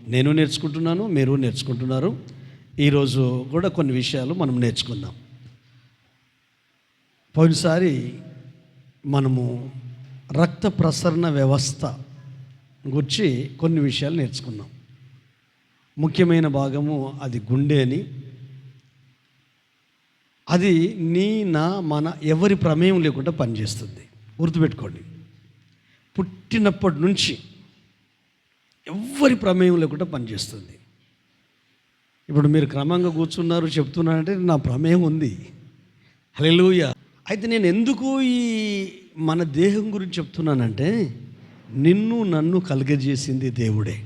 నేను నేర్చుకుంటున్నాను, మీరు నేర్చుకుంటున్నారు. ఈరోజు కూడా కొన్ని విషయాలు మనం నేర్చుకుందాం. పోయినసారి మనము రక్త ప్రసరణ వ్యవస్థ గురించి కొన్ని విషయాలు నేర్చుకున్నాం. ముఖ్యమైన భాగము అది గుండె అని. అది నీ నా మన ఎవరి ప్రమేయం లేకుండా పనిచేస్తుంది. గుర్తుపెట్టుకోండి, పుట్టినప్పటి నుంచి ఎవరి ప్రమేయం లేకుండా పనిచేస్తుంది. ఇప్పుడు మీరు క్రమంగా కూర్చున్నారు, చెప్తున్నారంటే నా ప్రమేయం ఉంది. హల్లెలూయా. అయితే నేను ఎందుకు ఈ మన దేహం గురించి చెప్తున్నానంటే, నిన్ను నన్ను కలుగజేసింది దేవుడే.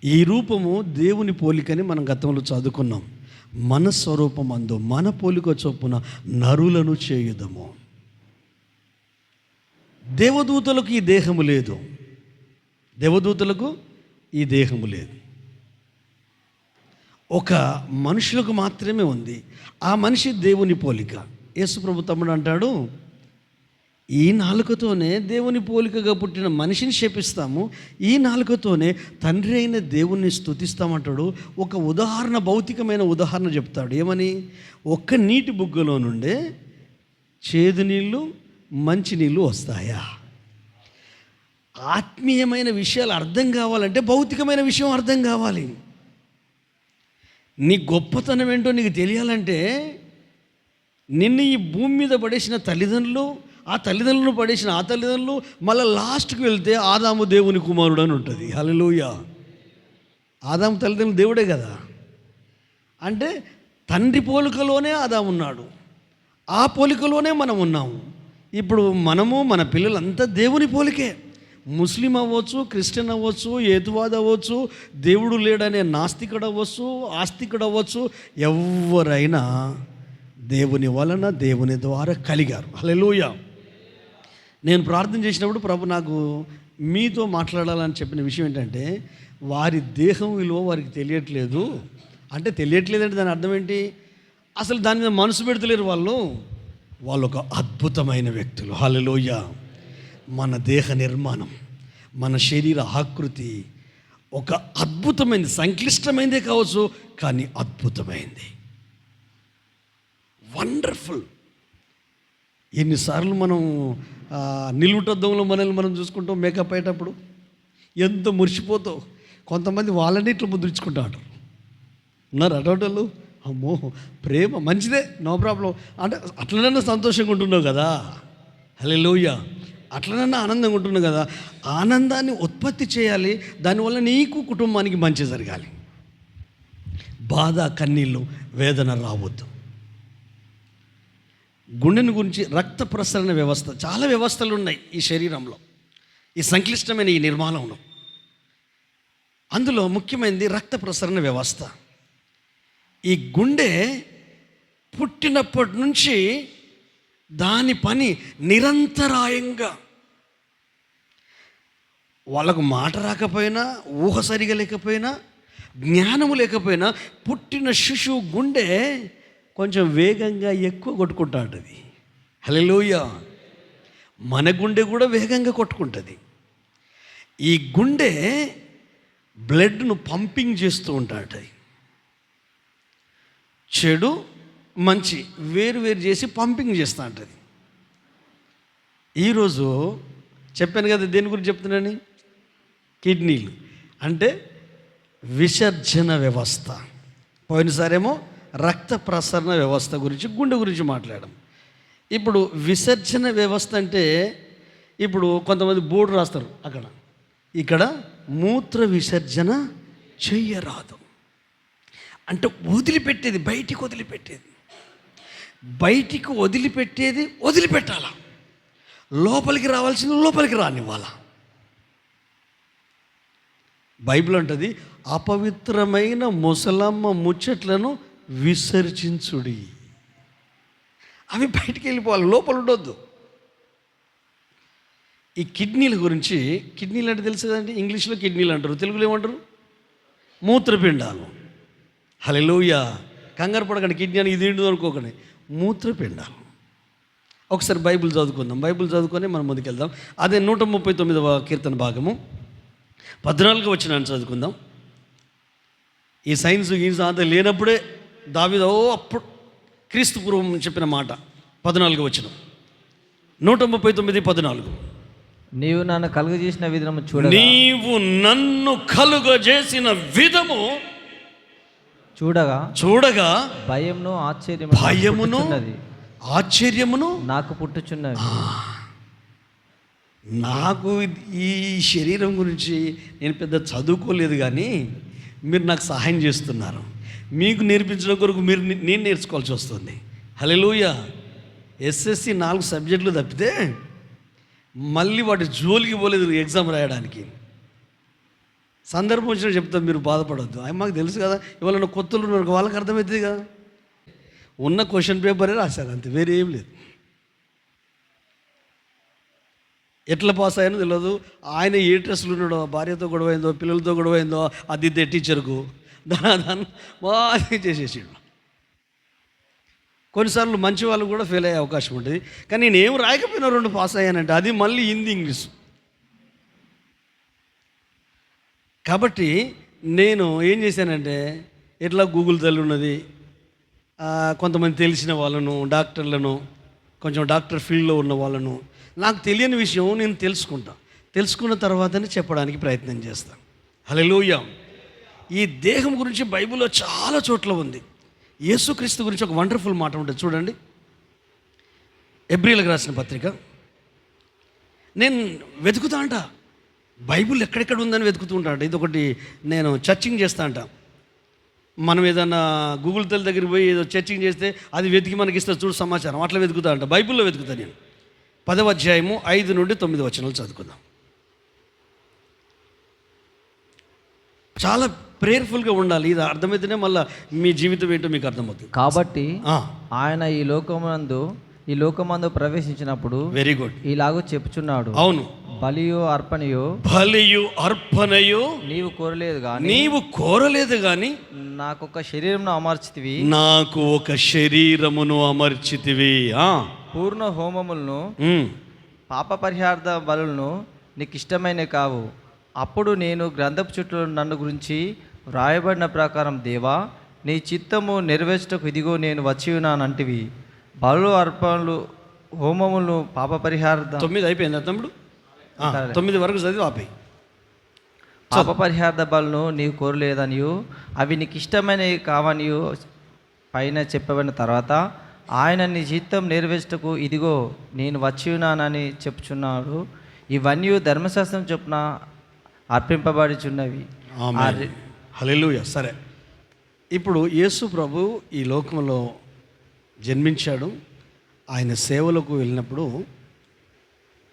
ఈ రూపము దేవుని పోలికని మనం గతంలో చదువుకున్నాం. మన స్వరూపమందు మన పోలిక చొప్పున నరులను చేయుదము. దేవదూతలకు ఈ దేహము లేదు, దేవదూతలకు ఈ దేహము లేదు. ఒక మనుషులకు మాత్రమే ఉంది. ఆ మనిషి దేవుని పోలిక. యేసుప్రభు తమ్ముడు అంటాడు, ఈ నాలుకతోనే దేవుని పోలికగా పుట్టిన మనిషిని శపిస్తాము, ఈ నాలుకతోనే తండ్రి అయిన దేవుణ్ణి స్తుతిస్తామంటాడు. ఒక ఉదాహరణ, భౌతికమైన ఉదాహరణ చెప్తాడు. ఏమని? ఒక్క నీటి బుగ్గలో నుండే చేదు నీళ్ళు మంచి నీళ్ళు వస్తాయా? ఆత్మీయమైన విషయాలు అర్థం కావాలంటే భౌతికమైన విషయం అర్థం కావాలి. నీ గొప్పతనం ఏంటో నీకు తెలియాలంటే నిన్ను ఈ భూమి మీద పడేసిన తల్లిదండ్రులు, ఆ తల్లిదండ్రులను పడేసిన ఆ తల్లిదండ్రులు, మళ్ళీ లాస్ట్కి వెళ్తే ఆదాము దేవుని కుమారుడు అని ఉంటుంది. హల్లెలూయా. ఆదాము తల్లిదండ్రులు దేవుడే కదా. అంటే తండ్రి పోలికలోనే ఆదాము ఉన్నాడు, ఆ పోలికలోనే మనం ఉన్నాము. ఇప్పుడు మనము మన పిల్లలంతా దేవుని పోలికే. ముస్లిం అవ్వచ్చు, క్రిస్టియన్ అవ్వచ్చు, హేతువాద అవ్వచ్చు, దేవుడు లేడనే నాస్తికుడు అవ్వచ్చు, ఆస్తికుడు అవ్వచ్చు, ఎవరైనా దేవుని వలన దేవుని ద్వారా కలిగారు. హల్లెలూయా. నేను ప్రార్థన చేసినప్పుడు ప్రభు నాకు మీతో మాట్లాడాలని చెప్పిన విషయం ఏంటంటే, వారి దేహం విలువ వారికి తెలియట్లేదు. అంటే తెలియట్లేదంటే దాని అర్థం ఏంటి? అసలు దాని మీద మనసు పెడతలేరు వాళ్ళు ఒక అద్భుతమైన వ్యక్తులు. హల్లెలూయా. మన దేహ నిర్మాణం, మన శరీర ఆకృతి ఒక అద్భుతమైనది. సంక్లిష్టమైనదే కావచ్చు, కానీ అద్భుతమైంది. వండర్ఫుల్. ఎన్నిసార్లు మనం నిలువుటద్దంలో మనల్ని మనం చూసుకుంటాం, మేకప్ అయ్యేటప్పుడు ఎంత మురిసిపోతావు. కొంతమంది వాళ్ళని ఇట్లా ముద్రించుకుంటా అంటారు. ఉన్నారు అటోటలు. అమ్మో, ప్రేమ మంచిదే, నో ప్రాబ్లం. అంటే అట్లనన్నా సంతోషంగా ఉంటున్నావు కదా. హల్లెలూయా. అట్లనన్నా ఆనందంగా ఉంటున్నావు కదా. ఆనందాన్ని ఉత్పత్తి చేయాలి, దానివల్ల నీకు కుటుంబానికి మంచి జరగాలి. బాధ, కన్నీళ్ళు, వేదన రావద్దు. గుండెని గురించి రక్త ప్రసరణ వ్యవస్థ, చాలా వ్యవస్థలు ఉన్నాయి ఈ శరీరంలో, ఈ సంక్లిష్టమైన ఈ నిర్మాణంలో. అందులో ముఖ్యమైనది రక్త ప్రసరణ వ్యవస్థ. ఈ గుండె పుట్టినప్పటి నుంచి దాని పని నిరంతరాయంగా, వాళ్ళకు మాట రాకపోయినా, ఊహ సరిగా లేకపోయినా, జ్ఞానము లేకపోయినా, పుట్టిన శిశువు గుండె కొంచెం వేగంగా ఎక్కువ కొట్టుకుంటా ఉంటుంది. హల్లెలూయా. మన గుండె కూడా వేగంగా కొట్టుకుంటుంది. ఈ గుండె బ్లడ్ను పంపింగ్ చేస్తూ ఉంటాడు. చెడు మంచి వేరు చేసి పంపింగ్ చేస్తూ ఉంటుంది. ఈరోజు చెప్పాను కదా దేని గురించి చెప్తున్నాను, కిడ్నీలు అంటే విసర్జన వ్యవస్థ. పోయినసారేమో రక్త ప్రసరణ వ్యవస్థ గురించి, గుండె గురించి మాట్లాడడం. ఇప్పుడు విసర్జన వ్యవస్థ అంటే, ఇప్పుడు కొంతమంది బోర్డు రాస్తారు అక్కడ, ఇక్కడ మూత్ర విసర్జన చెయ్యరాదు అంటే వదిలిపెట్టేది, బయటికి వదిలిపెట్టేది, బయటికి వదిలిపెట్టేది వదిలిపెట్టాల, లోపలికి రావాల్సింది లోపలికి రానివ్వాల. బైబిల్ అంటది, అపవిత్రమైన ముసలమ్మ ముచ్చట్లను విసర్జించుడి. అవి బయటికి వెళ్ళిపోవాలి, లోపల ఉండొద్దు. ఈ కిడ్నీల గురించి, కిడ్నీలు అంటే తెలుసు కదండి, ఇంగ్లీష్లో కిడ్నీలు అంటారు, తెలుగులో ఏమంటారు? మూత్రపిండాలు. హల్లెలూయా. కంగారు పడకండి, కిడ్నీ అని ఇది అనుకోకండి, మూత్రపిండాలు. ఒకసారి బైబిల్ చదువుకుందాం. బైబిల్ చదువుకొని మనం ముందుకెళ్దాం. అదే 139వ కీర్తన భాగము 14 వచనాన్ని చదువుకుందాం. ఈ సైన్స్ గీన్స్ అంతా లేనప్పుడే దావీదు అప్పుడు క్రీస్తు పూర్వం చెప్పిన మాట. 14 వచనం, 139:14. నీవు నన్ను కలుగజేసిన విధము నీవు నన్ను కలుగజేసిన విధము చూడగా భయమును ఆశ్చర్యమును నాకు పుట్టుచున్నది. నాకు ఈ శరీరం గురించి నేను పెద్ద చదువుకోలేదు, కానీ మీరు నాకు సహాయం చేస్తున్నారు. మీకు నేర్పించడం కొరకు నేను నేర్చుకోవాల్సి వస్తుంది. హల్లెలూయా. ఎస్ఎస్సి 4 సబ్జెక్టులు తప్పితే మళ్ళీ వాటి జోలికి పోలేదు ఎగ్జామ్ రాయడానికి. సందర్భం వచ్చినా చెప్తాను, మీరు బాధపడద్దు. అవి మాకు తెలుసు కదా, ఇవాళ కొత్తలు ఉన్నారు వాళ్ళకి అర్థమవుతుంది కదా. ఉన్న క్వశ్చన్ పేపరే రాశారు, అంతే, వేరే ఏం లేదు. ఎట్లా పాస్ అయ్యానో తెలియదు. ఆయన ఏ డ్రెస్సులు ఉన్నాడో, భార్యతో గొడవైందో, పిల్లలతో గొడవైందో, అది ఇద్దే టీచర్కు దాన్ని బాగా చేసేసాడు. కొన్నిసార్లు మంచి వాళ్ళు కూడా ఫెయిల్ అయ్యే అవకాశం ఉంటుంది. కానీ నేను ఏం రాయకపోయినా 2 పాస్ అయ్యానంటే అది మళ్ళీ హిందీ ఇంగ్లీష్. కాబట్టి నేను ఏం చేశానంటే, ఎట్లా గూగుల్ తల్లి ఉన్నది, కొంతమంది తెలిసిన వాళ్ళను, డాక్టర్లను, కొంచెం డాక్టర్ ఫీల్డ్లో ఉన్న వాళ్ళను, నాకు తెలియని విషయం నేను తెలుసుకున్న తర్వాతనే చెప్పడానికి ప్రయత్నం చేస్తాను. హల్లెలూయా. ఈ దేహం గురించి బైబిల్లో చాలా చోట్ల ఉంది. యేసుక్రీస్తు గురించి ఒక వండర్ఫుల్ మాట ఉంటుంది, చూడండి. ఎబ్రీలకు రాసిన పత్రిక. నేను వెతుకుతా అంట, బైబిల్ ఎక్కడెక్కడ ఉందని వెతుకుతూ ఉంటా అంట. ఇది ఒకటి నేను చర్చింగ్ చేస్తా అంట. మనం ఏదన్నా గూగుల్ తల్లి దగ్గరికి పోయి ఏదో చర్చింగ్ చేస్తే అది వెతికి మనకి ఇస్తే చూడు సమాచారం, అట్లా వెతుకుతా అంట. బైబిల్లో వెతుకుతా నేను. 10వ అధ్యాయము 5 నుండి 9 వచనాలు చదువుకుందాం. చాలా ప్రేయర్ఫుల్గా ఉండాలి. ఇది అర్థమైతేనే మళ్ళీ మీ జీవితం ఏంటో మీకు అర్థమవుతుంది. కాబట్టి ఆయన ఈ లోకమందు ప్రవేశించినప్పుడు వెరీ గుడ్ ఇలాగూ చెప్పుచున్నాడు. అవును, బలియు అర్పణయు నీవు కోరలేదు గాని నాకు ఒక శరీరమును అమర్చితివి. పూర్ణ హోమములను పాప పరిహార్థ బలులను నీకు ఇష్టమైనవి కావు. అప్పుడు నేను గ్రంథపు చుట్టూ నన్ను గురించి వ్రాయబడిన ప్రకారం, దేవా నీ చిత్తము నెరవేర్చుటకు ఇదిగో నేను వచ్చి ఉన్నానంటివి. బలు అర్పణలు హోమములు పాప పరిహార్థ 9 అయిపోయింది తమ్ముడు, 9 వరకు చదివి ఆపేయి. పాప పరిహార్థ బలను నీవు కోరలేదనియు అవి నీకు ఇష్టమైనవి కావనియు పైన చెప్పబడిన తర్వాత, ఆయన నీ చిత్తం నెరవేర్చుటకు ఇదిగో నేను వచ్చి ఉన్నానని చెప్పుచున్నాడు. ఇవన్నీ ధర్మశాస్త్రం చొప్పున అర్పింపబడుచున్నవి. హల్లెలూయా. సరే, ఇప్పుడు యేసు ప్రభు ఈ లోకంలో జన్మించాడు. ఆయన సేవలకు వెళ్ళినప్పుడు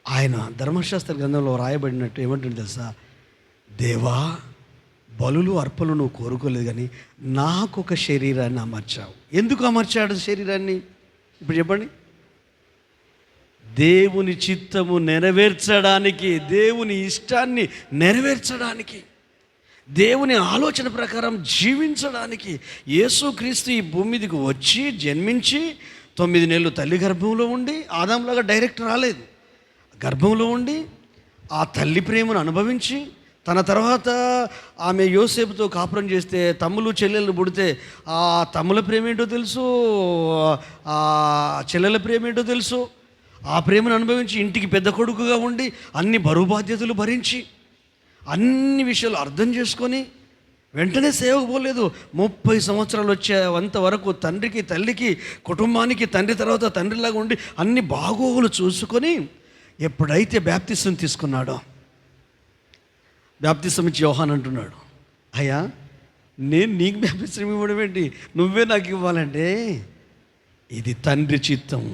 ఆయన ధర్మశాస్త్ర గ్రంథంలో రాయబడినట్టు ఏమంటుంది తెలుసా? దేవా, బలులు అర్పణలు నువ్వు కోరుకోలేదు, కానీ నాకు ఒక శరీరాన్ని అమర్చావు. ఎందుకు అమర్చాడు శరీరాన్ని? ఇప్పుడు చెప్పండి. దేవుని చిత్తము నెరవేర్చడానికి, దేవుని ఇష్టాన్ని నెరవేర్చడానికి, దేవుని ఆలోచన ప్రకారం జీవించడానికి యేసుక్రీస్తు ఈ భూమి మీదకి వచ్చి జన్మించి 9 నెలలు తల్లి గర్భంలో ఉండి, ఆదాంలాగా డైరెక్ట్ రాలేదు, గర్భంలో ఉండి ఆ తల్లి ప్రేమను అనుభవించి, తన తర్వాత ఆమె యోసేపుతో కాపురం చేస్తే తమ్ములు చెల్లెళ్ళు పుడితే ఆ తమ్ముల ప్రేమ ఏంటో తెలుసు, ఆ చెల్లెల ప్రేమ ఏంటో తెలుసు. ఆ ప్రేమను అనుభవించి ఇంటికి పెద్ద కొడుకుగా ఉండి అన్ని బరువు బాధ్యతలు భరించి అన్ని విషయాలు అర్థం చేసుకొని వెంటనే సేవకు పోలేదు. 30 సంవత్సరాలు వచ్చేంత వరకు తండ్రికి, తల్లికి, కుటుంబానికి తండ్రి తర్వాత తండ్రిలాగా ఉండి అన్ని బాగోగులు చూసుకొని ఎప్పుడైతే బాప్తిసం తీసుకున్నాడో, బాప్తిసం ఇచ్చి యోహాన్ అంటున్నాడు, అయ్యా నేను నీకు బాప్తిసం ఇవ్వడం ఏంటి, నువ్వే నాకు ఇవ్వాలంటే ఇది తండ్రి చిత్తం,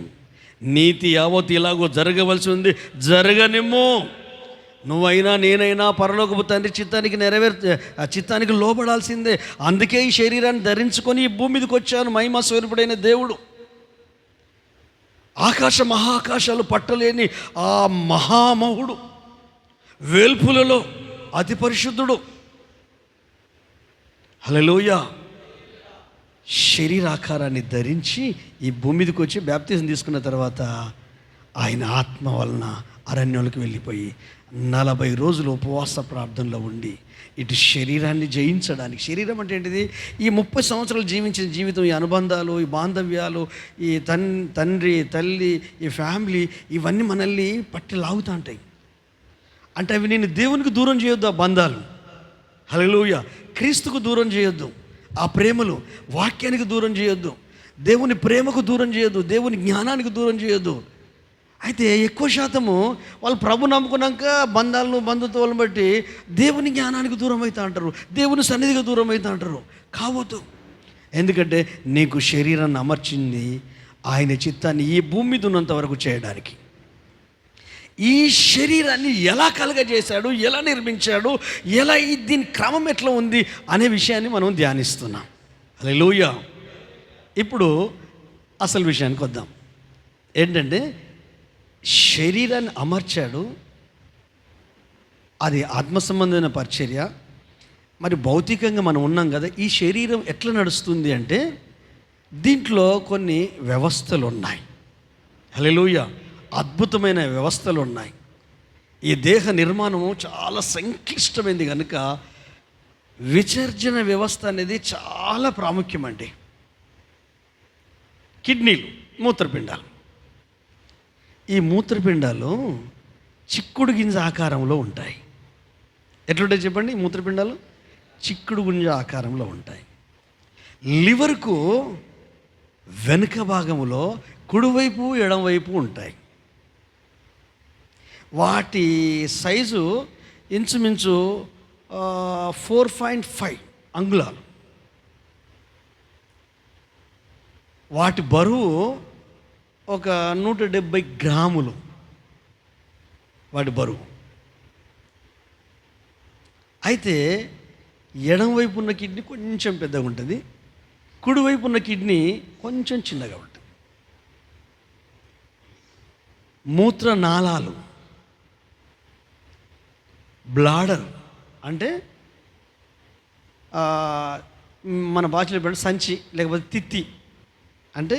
నీతి యావత్ ఇలాగో జరగవలసి ఉంది, జరగనిమ్ము. నువ్వైనా నేనైనా పరలోకపు తండ్రి చిత్తానికి లోబడాల్సిందే. అందుకే ఈ శరీరాన్ని ధరించుకొని ఈ భూమి మీదకి వచ్చాను. మహిమ స్వరూపుడైన దేవుడు, ఆకాశ మహాకాశాలు పట్టలేని ఆ మహామహుడు, వేల్పులలో అతి పరిశుద్ధుడు, హల్లెలూయా, శరీరాకారాన్ని ధరించి ఈ భూమి మీదకి వచ్చి బాప్తిజం తీసుకున్న తర్వాత ఆయన ఆత్మ వలన అరణ్యంలోకి వెళ్ళిపోయి 40 రోజులు ఉపవాస ప్రార్థనలో ఉండి ఇటు శరీరాన్ని జయించడానికి. శరీరం అంటే ఏంటిది? ఈ 30 సంవత్సరాలు జీవించిన జీవితం, ఈ అనుబంధాలు, ఈ బాంధవ్యాలు, ఈ తండ్రి తల్లి, ఈ ఫ్యామిలీ, ఇవన్నీ మనల్ని పట్టి లాగుతూ ఉంటాయి. అంటే అవి నేను దేవునికి దూరం చేయొద్దు, ఆ బంధాలు. హల్లెలూయా. క్రీస్తుకు దూరం చేయొద్దు, ఆ ప్రేమలు. వాక్యానికి దూరం చేయొద్దు, దేవుని ప్రేమకు దూరం చేయొద్దు, దేవుని జ్ఞానానికి దూరం చేయొద్దు. అయితే ఎక్కువ శాతము వాళ్ళు ప్రభు నమ్ముకున్నాక బంధుత్వాలను బట్టి దేవుని జ్ఞానానికి దూరం అవుతా అంటారు, దేవుని సన్నిధికి దూరం అవుతా అంటారు. కావద్దు. ఎందుకంటే నీకు శరీరాన్ని అమర్చింది ఆయన చిత్తాన్ని ఈ భూమి మీద ఉన్నంత వరకు చేయడానికి. ఈ శరీరాన్ని ఎలా కలగజేశాడు, ఎలా నిర్మించాడు, దీని క్రమం ఎట్లా ఉంది అనే విషయాన్ని మనం ధ్యానిస్తున్నాం. హల్లెలూయా. ఇప్పుడు అసలు విషయానికి వద్దాం. ఏంటంటే శరీరాన్ని అమర్చాడు, అది ఆత్మ సంబంధమైన పరిచర్య. మరి భౌతికంగా మనం ఉన్నాం కదా, ఈ శరీరం ఎట్లా నడుస్తుంది అంటే దీంట్లో కొన్ని వ్యవస్థలు ఉన్నాయి. హల్లెలూయా. అద్భుతమైన వ్యవస్థలు ఉన్నాయి. ఈ దేహ నిర్మాణము చాలా సంక్లిష్టమైంది కనుక విసర్జన వ్యవస్థ అనేది చాలా ప్రాముఖ్యమండి. కిడ్నీలు, మూత్రపిండాలు. ఈ మూత్రపిండాలు చిక్కుడు గింజ ఆకారంలో ఉంటాయి. ఎట్లుంటాయి చెప్పండి? మూత్రపిండాలు చిక్కుడు గింజ ఆకారంలో ఉంటాయి. లివర్కు వెనుక భాగంలో కుడివైపు ఎడమవైపు ఉంటాయి. వాటి సైజు ఇంచుమించు 4.5 అంగుళాలు. వాటి బరువు ఒక 170 గ్రాములు వాటి బరువు. అయితే ఎడమవైపు ఉన్న కిడ్నీ కొంచెం పెద్దగా ఉంటుంది, కుడివైపు ఉన్న కిడ్నీ కొంచెం చిన్నగా ఉంటుంది. మూత్రనాళాలు, బ్లాడర్ అంటే మన భాషలో చెప్పండి సంచి, లేకపోతే తిత్తి అంటే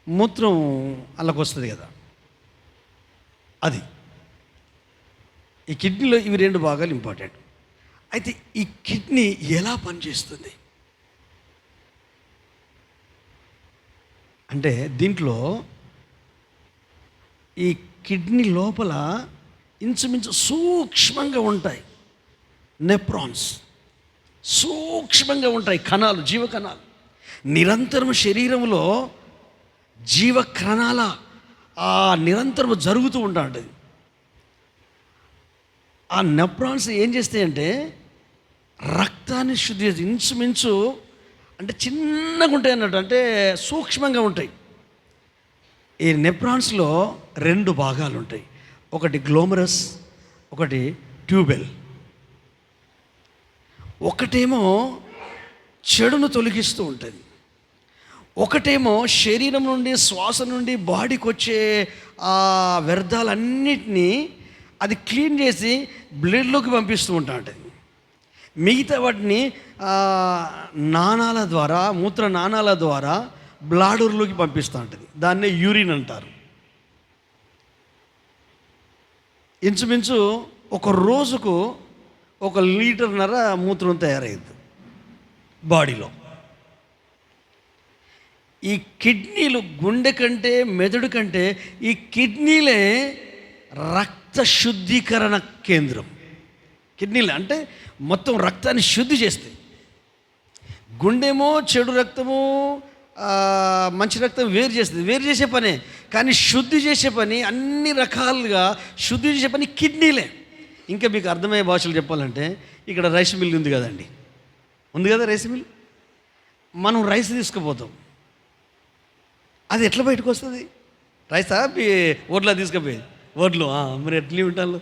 మూత్రం అల్లకి వస్తుంది కదా, అది. ఈ కిడ్నీలో ఇవి 2 భాగాలు ఇంపార్టెంట్. అయితే ఈ కిడ్నీ ఎలా పనిచేస్తుంది అంటే దీంట్లో ఈ కిడ్నీ లోపల ఇంచుమించు సూక్ష్మంగా ఉంటాయి నెఫ్రాన్స్, సూక్ష్మంగా ఉంటాయి కణాలు, జీవకణాలు. నిరంతరం శరీరంలో జీవకణాల నిరంతరం జరుగుతూ ఉంటుంది. ఆ నెఫ్రాన్స్ ఏం చేస్తాయంటే రక్తాన్ని శుద్ధి చేసి, ఇంచుమించు అంటే చిన్నగా ఉంటాయి అన్నట్టు, అంటే సూక్ష్మంగా ఉంటాయి. ఈ నెఫ్రాన్స్లో 2 భాగాలు ఉంటాయి, ఒకటి గ్లోమరస్, ఒకటి ట్యూబెల్. ఒకటేమో చెడును తొలగిస్తూ ఉంటుంది, ఒకటేమో శరీరం నుండి, శ్వాస నుండి బాడీకి వచ్చే ఆ వ్యర్థాలన్నిటినీ అది క్లీన్ చేసి బ్లడ్లోకి పంపిస్తూ ఉంటుంది. మిగతా వాటిని నాణాల ద్వారా, మూత్ర నాణాల ద్వారా బ్లాడర్లోకి పంపిస్తూ ఉంటుంది. దాన్నే యూరిన్ అంటారు. ఇంచుమించు ఒక రోజుకు 1.5 లీటర్ మూత్రం తయారయ్యింది బాడీలో. ఈ కిడ్నీలు గుండె కంటే, మెదడు కంటే ఈ కిడ్నీలే రక్త శుద్ధీకరణ కేంద్రం. కిడ్నీలు అంటే మొత్తం రక్తాన్ని శుద్ధి చేస్తాయి. గుండెమో చెడు రక్తము, మంచి రక్తం వేరు చేస్తుంది, వేరు చేసే పనే. కానీ శుద్ధి చేసే పని, అన్ని రకాలుగా శుద్ధి చేసే పని కిడ్నీలే. ఇంకా మీకు అర్థమయ్యే భాషలు చెప్పాలంటే ఇక్కడ రైస్ మిల్ ఉంది కదండి, ఉంది కదా రైస్ మిల్. మనం రైస్ తీసుకుపోతాం, అది ఎట్లా బయటకు వస్తుంది? రైసా ఓట్లా తీసుకుపోయి వడ్లు, మరి ఎట్లా ఉంటాను,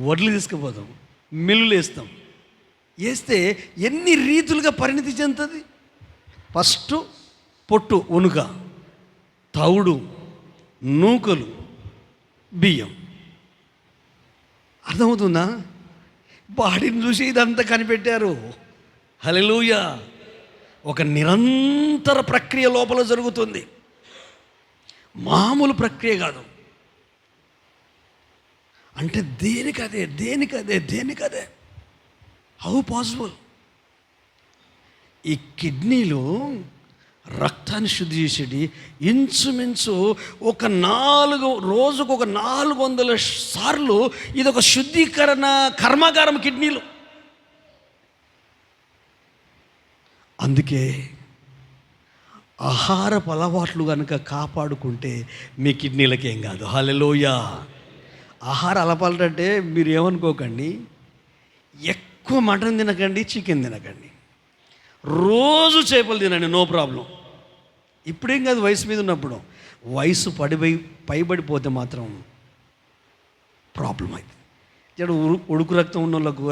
వడ్లు తీసుకుపోతాం, మిల్లులు వేస్తాం. వేస్తే ఎన్ని రీతులుగా పరిణితి చెందుతుంది. ఫస్ట్ పొట్టు, ఉనుక, తౌడు, నూకలు, బియ్యం. అర్థమవుతుందా? బాడీని చూసి ఇదంతా కనిపెట్టారు. హల్లెలూయా. ఒక నిరంతర ప్రక్రియ లోపల జరుగుతుంది, మామూలు ప్రక్రియ కాదు. అంటే దేనికదే హౌ పాసిబుల్? ఈ కిడ్నీలు రక్తాన్ని శుద్ధి చేసేది ఇంచుమించు రోజుకు ఒక 400 సార్లు ఇది ఒక శుద్ధీకరణ కర్మాగారం కిడ్నీలు. అందుకే ఆహారపు అలవాట్లు కనుక కాపాడుకుంటే మీ కిడ్నీలకి ఏం కాదు. హల్లెలూయా. ఆహార అలవాట్లు అంటే మీరు ఏమనుకోకండి, ఎక్కువ మటన్ తినకండి, చికెన్ తినకండి, రోజు చేపలు తినండి, నో ప్రాబ్లం. ఇప్పుడేం కాదు, వయసు మీద ఉన్నప్పుడు. వయసు పైబడిపోతే మాత్రం ప్రాబ్లం అవుతుంది. ఇక్కడ ఉడుకు రక్తం ఉన్న వాళ్ళకు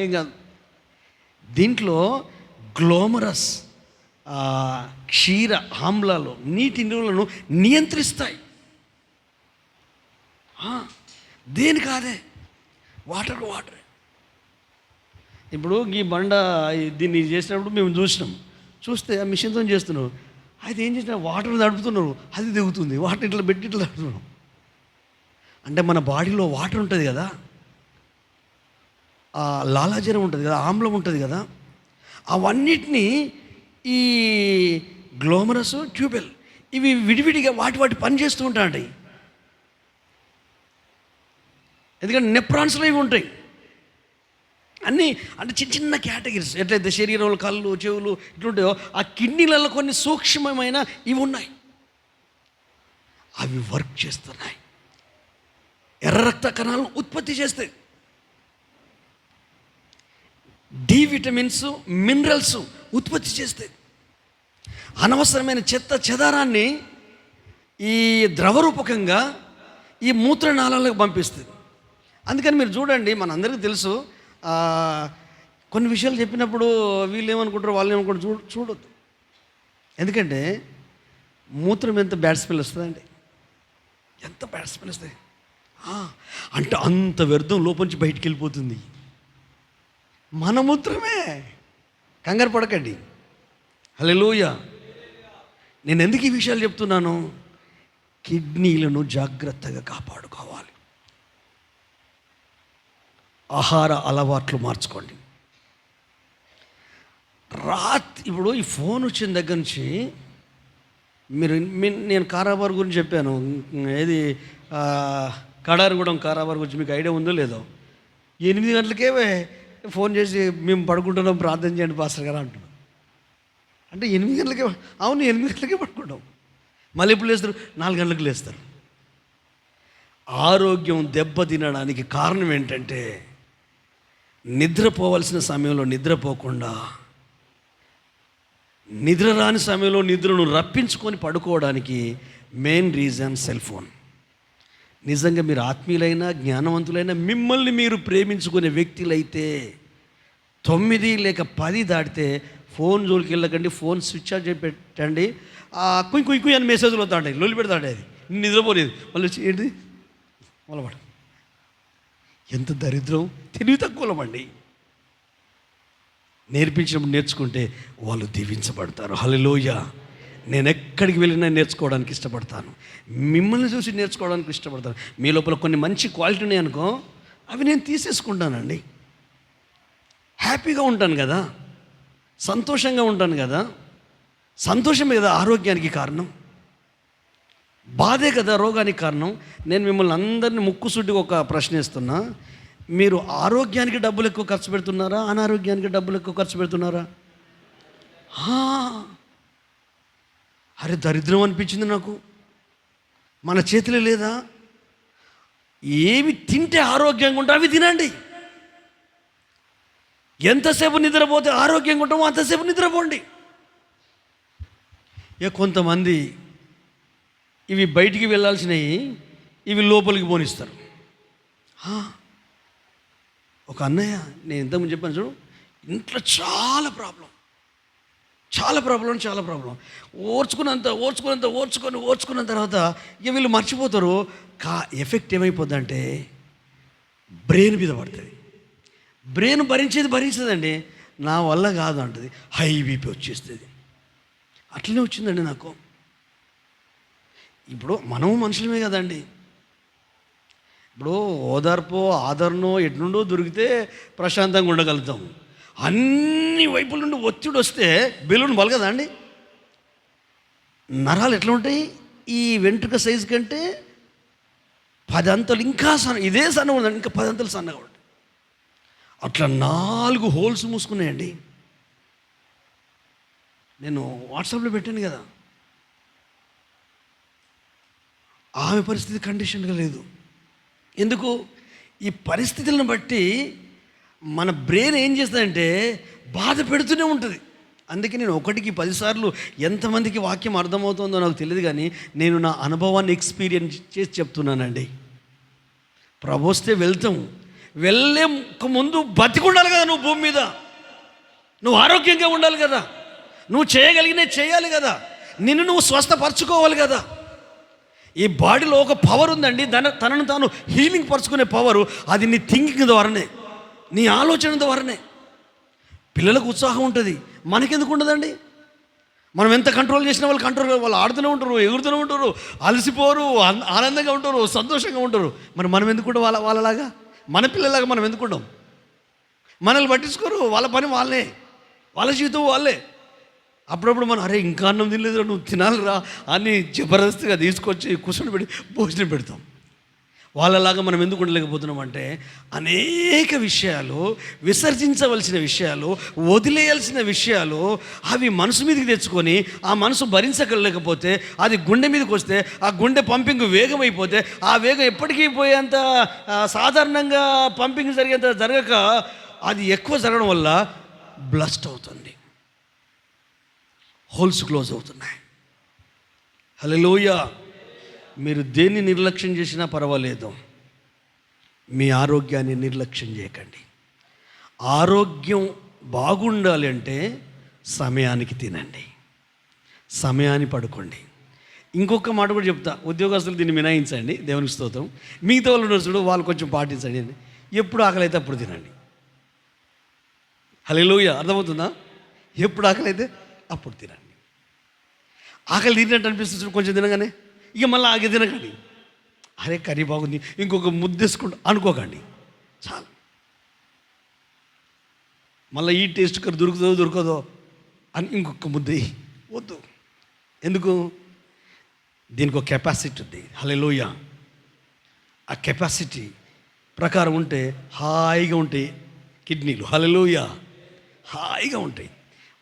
ఏం కాదు. దీంట్లో గ్లోమరస్ క్షీర ఆమ్లాలు నీటి నిల్వలను నియంత్రిస్తాయి. దేని కాదే, వాటర్. ఇప్పుడు ఈ బండ దీన్ని చేసినప్పుడు మేము చూస్తే ఆ మిషన్తో చేస్తున్నాం. అది ఏం చేసిన వాటర్ తడుపుతున్నారు, అది దిగుతుంది. వాటర్ ఇట్లా పెట్టి ఇట్లా తడుపుతున్నాం. అంటే మన బాడీలో వాటర్ ఉంటుంది కదా, లాలాజలం ఉంటుంది కదా, ఆమ్లం ఉంటుంది కదా, అవన్నిటినీ ఈ గ్లోమరస్ ట్యూబెల్ ఇవి విడివిడిగా వాటి పని చేస్తూ ఉంటాయి. ఎందుకంటే నెప్రాన్స్లో ఇవి ఉంటాయి అన్నీ. అంటే చిన్న కేటగిరీస్ ఎట్లయితే శరీరంలో కళ్ళు, చెవులు ఇట్లుంటాయో, ఆ కిడ్నీలలో కొన్ని సూక్ష్మమైన ఇవి ఉన్నాయి. అవి వర్క్ చేస్తున్నాయి, ఎర్ర రక్త కణాలను ఉత్పత్తి చేస్తాయి. డి విటమిన్స్, మినరల్స్ ఉత్పత్తి చేస్తాయి. అనవసరమైన చెదారాన్ని ఈ ద్రవరూపకంగా ఈ మూత్రనాళాలకు పంపిస్తుంది. అందుకని మీరు చూడండి, మనందరికీ తెలుసు, కొన్ని విషయాలు చెప్పినప్పుడు వీళ్ళు ఏమనుకుంటారు, వాళ్ళు ఏమనుకుంటారు చూడొద్దు. ఎందుకంటే మూత్రం ఎంత బ్యాడ్ స్మెల్ వస్తుందండి, ఎంత బ్యాడ్ స్మెల్ వస్తుంది అంటే అంత వ్యర్థం లోపంచి బయటికి వెళ్ళిపోతుంది. మన మూత్రమే, కంగారు పడకండి. హల్లెలూయా. నేను ఎందుకు ఈ విషయాలు చెప్తున్నాను? కిడ్నీలను జాగ్రత్తగా కాపాడుకోవాలి. ఆహార అలవాట్లు మార్చుకోండి. ఇప్పుడు ఈ ఫోన్ వచ్చిన దగ్గర నుంచి నేను కారాబార్ గురించి చెప్పాను. ఏది కడారిగూడెం కారాబార్ గురించి మీకు ఐడియా ఉందో లేదో. 8 గంటలకే ఫోన్ చేసి మేము పడుకుంటున్నాం, ప్రార్థన చేయండి పాస్టర్ గారు అంటున్నాం. అంటే 8 గంటలకే, అవును 8 గంటలకే పడుకుంటాం. మళ్ళీ ఎప్పుడు లేస్తారు? 4 గంటలకు లేస్తారు. ఆరోగ్యం దెబ్బతినడానికి కారణం ఏంటంటే నిద్రపోవలసిన సమయంలో నిద్రపోకుండా, నిద్ర రాని సమయంలో నిద్రను రప్పించుకొని పడుకోవడానికి మెయిన్ రీజన్ సెల్ ఫోన్. నిజంగా మీరు ఆత్మీయులైనా జ్ఞానవంతులైనా మిమ్మల్ని మీరు ప్రేమించుకునే వ్యక్తులైతే 9 లేక 10 దాటితే ఫోన్ జోలికి వెళ్ళకండి. ఫోన్ స్విచ్ ఆఫ్ చేసి పెట్టండి. కుయ్ అని మెసేజ్లు వస్తాంటాయి, లొల్లి పెడతాంటే అది నిద్రపోలేదు. మళ్ళీ ఏంటి మొలబడ. ఎంత దరిద్రం, తెలివి తక్కువలమండి. నేర్పించినప్పుడు నేర్చుకుంటే వాళ్ళు దీవించబడతారు. హల్లెలూయా. నేను ఎక్కడికి వెళ్ళినా నేర్చుకోవడానికి ఇష్టపడతాను, మిమ్మల్ని చూసి నేర్చుకోవడానికి ఇష్టపడతాను. మీ లోపల కొన్ని మంచి క్వాలిటీ ఉన్నాయి అనుకో, అవి నేను తీసేసుకుంటానండి. హ్యాపీగా ఉంటాను కదా, సంతోషంగా ఉంటాను కదా. సంతోషమే కదా ఆరోగ్యానికి కారణం, బాధే కదా రోగానికి కారణం. నేను మిమ్మల్ని అందరినీ ముక్కుసూటిగా ఒక ప్రశ్న ఇస్తున్నా. మీరు ఆరోగ్యానికి డబ్బులు ఎక్కువ ఖర్చు పెడుతున్నారా, అనారోగ్యానికి డబ్బులు ఎక్కువ ఖర్చు పెడుతున్నారా? అరే దరిద్రం అనిపించింది నాకు. మన చేతిలో లేదా? ఏమి తింటే ఆరోగ్యంగా ఉంటా అవి తినండి. ఎంతసేపు నిద్రపోతే ఆరోగ్యంగా ఉంటామో అంతసేపు నిద్రపోండి. కొంతమంది ఇవి బయటికి వెళ్ళాల్సినవి ఇవి లోపలికి పోనిస్తారు. ఒక అన్నయ్య, నేను ఇంతకుముందు చెప్పాను చూడు, ఇంట్లో చాలా ప్రాబ్లం. ఓర్చుకున్న తర్వాత ఇక వీళ్ళు మర్చిపోతారు. ఎఫెక్ట్ ఏమైపోద్దంటే బ్రెయిన్ మీద పడుతుంది. బ్రెయిన్ భరించదండి, నా వల్ల కాదు అంటుంది, హై బీపీ వచ్చేస్తుంది. అట్లనే వచ్చిందండి నాకు. ఇప్పుడు మనము మనుషులమే కదండి. ఇప్పుడు ఓదార్పో ఆదరణో ఎట్లుండో దొరికితే ప్రశాంతంగా ఉండగలుగుతాం. అన్ని వైపుల నుండి ఒత్తిడి వస్తే బెలూన్ బలగదా అండి? నరాలు ఎట్లా ఉంటాయి? ఈ వెంట్రుక సైజు కంటే 10 అంతలు ఇంకా ఇదే సన్నగా ఉందండి, ఇంకా 10 అంతలు సన్నగా ఉంటుంది. అట్లా 4 హోల్స్ మూసుకున్నాయండి. నేను వాట్సాప్లో పెట్టాను కదా, ఆమె పరిస్థితి కండిషన్గా లేదు. ఎందుకు? ఈ పరిస్థితులను బట్టి మన బ్రెయిన్ ఏం చేస్తుందంటే బాధ పెడుతూనే ఉంటుంది. అందుకే నేను 1కి 10 సార్లు ఎంతమందికి వాక్యం అర్థమవుతుందో నాకు తెలియదు, కానీ నేను నా అనుభవాన్ని ఎక్స్పీరియన్స్ చేసి చెప్తున్నానండి. ప్రభొస్తే వెళ్తాం, వెళ్ళే ముందు బతికి ఉండాలి కదా, నువ్వు భూమి మీద నువ్వు ఆరోగ్యంగా ఉండాలి కదా, నువ్వు చేయగలిగినవి చేయాలి కదా, నిన్ను నువ్వు స్వస్థపరచుకోవాలి కదా. ఈ బాడీలో ఒక పవర్ ఉందండి, తనను తాను హీలింగ్ పరుచుకునే పవరు. అది నీ థింకింగ్ ద్వారానే, నీ ఆలోచన ద్వారానే. పిల్లలకు ఉత్సాహం ఉంటుంది, మనకెందుకు ఉండదండి? మనం ఎంత కంట్రోల్ చేసినా వాళ్ళు ఆడుతూనే ఉంటారు, ఎగురుతూనే ఉంటారు, అలసిపోరు, ఆనందంగా ఉంటారు, సంతోషంగా ఉంటారు. మనం ఎందుకుంటాం వాళ్ళలాగా? మన పిల్లలాగా మనం ఎందుకుంటాం? మనల్ని పట్టించుకోరు, వాళ్ళ పని వాళ్ళే, వాళ్ళ జీవితం వాళ్ళే. అప్పుడప్పుడు మనం అరే ఇంకా అన్నం తినలేదురా, నువ్వు తినాలిరా అని జబర్దస్తిగా తీసుకొచ్చి కూర్చొని పెట్టి భోజనం పెడతాం. వాళ్ళలాగా మనం ఎందుకు ఉండలేకపోతున్నాం అంటే అనేక విషయాలు, విసర్జించవలసిన విషయాలు, వదిలేయాల్సిన విషయాలు అవి మనసు మీదకి తెచ్చుకొని ఆ మనసు భరించగలేకపోతే అది గుండె మీదకి వస్తే ఆ గుండె పంపింగ్ వేగం అయిపోతే ఆ వేగం ఎప్పటికీ పోయేంత సాధారణంగా పంపింగ్ జరగక అది ఎక్కువ జరగడం వల్ల బ్లస్ట్ అవుతుంది, హోల్స్ క్లోజ్ అవుతున్నాయి. హల్లెలూయా. మీరు దేన్ని నిర్లక్ష్యం చేసినా పర్వాలేదు, మీ ఆరోగ్యాన్ని నిర్లక్ష్యం చేయకండి. ఆరోగ్యం బాగుండాలి అంటే సమయానికి తినండి, సమయాన్ని పడుకోండి. ఇంకొక మాట కూడా చెప్తా, ఉద్యోగస్తులు దీన్ని మినాయించండి, దేవునికి స్తోత్రం. మిగతా వాళ్ళు ఉన్నారు చూడు, వాళ్ళు కొంచెం పాటించండి. ఎప్పుడు ఆకలి అయితే అప్పుడు తినండి. హల్లెలూయా. అర్థమవుతుందా? ఎప్పుడు ఆకలి అయితే అప్పుడు తినండి. ఆకలి తిన్నట్టు అనిపిస్తుంది కొంచెం తినగానే, ఇక మళ్ళీ ఆగి తినకండి. అరే కర్రీ బాగుంది ఇంకొక ముద్దేసుకుంటా అనుకోకండి, చాలు. మళ్ళీ ఈ టేస్ట్ కర్రీ దొరకదో అని ఇంకొక ముద్ద వద్దు. ఎందుకు? దీనికి ఒక కెపాసిటీ ఉంది. హల్లెలూయా. ఆ కెపాసిటీ ప్రకారం ఉంటే హాయిగా ఉంటాయి కిడ్నీలు. హల్లెలూయా. హాయిగా ఉంటాయి,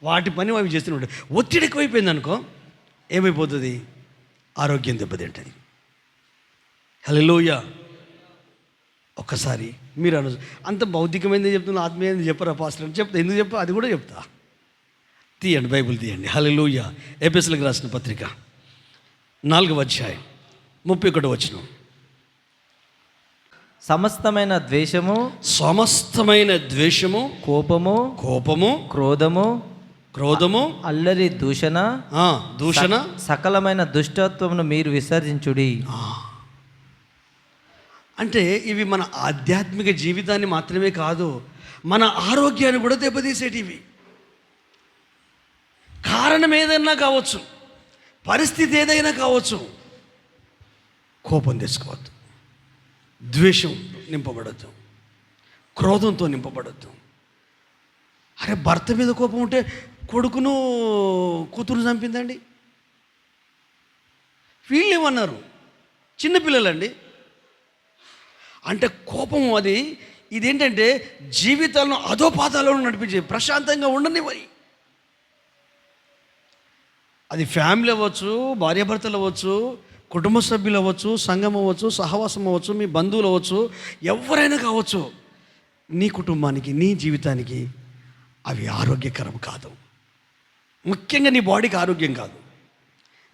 వాటి పని అవి చేస్తూనే ఉంటాయి. ఒత్తిడి ఎక్కువైపోయింది అనుకో, ఏమైపోతుంది? ఆరోగ్యం దెబ్బతింటుంది. హల్లెలూయా. ఒక్కసారి మీరు అంత భౌతికమైనది చెప్తున్నా, ఆత్మీయమైనది చెప్పరా పాస్టర్ అని చెప్తా. ఎందుకు చెప్పా? అది కూడా చెప్తా. తీయండి, బైబిల్ తీయండి. హల్లెలూయా. ఎఫెసీయులకు రాసిన పత్రిక 4వ అధ్యాయం 31వ వచనం. సమస్తమైన ద్వేషము, కోపము, క్రోధము, అల్లరి, దూషణ, సకలమైన దుష్టత్వమును మీరు విసర్జించుడి. అంటే ఇవి మన ఆధ్యాత్మిక జీవితాన్ని మాత్రమే కాదు, మన ఆరోగ్యాన్ని కూడా దెబ్బతీసేటివి. కారణం ఏదైనా కావచ్చు, పరిస్థితి ఏదైనా కావచ్చు. కోపం తెచ్చుకోవద్దు, ద్వేషం నింపబడద్దు, క్రోధంతో నింపబడద్దు. అరే భర్త మీద కోపం ఉంటే కొడుకును కూతురు చంపిందండి, వీళ్ళు ఏమన్నారు? చిన్నపిల్లలండి. అంటే కోపం ఇదేంటంటే జీవితాలను అధోపాతాలను నడిపించే, ప్రశాంతంగా ఉండనివ్వని. అది ఫ్యామిలీ అవ్వచ్చు, భార్యాభర్తలు అవ్వచ్చు, కుటుంబ సభ్యులు అవ్వచ్చు, సంఘం అవ్వచ్చు, సహవాసం అవ్వచ్చు, మీ బంధువులు అవ్వచ్చు, ఎవరైనా కావచ్చు. నీ కుటుంబానికి, నీ జీవితానికి అవి ఆరోగ్యకరం కాదు. ముఖ్యంగా నీ బాడీకి ఆరోగ్యం కాదు.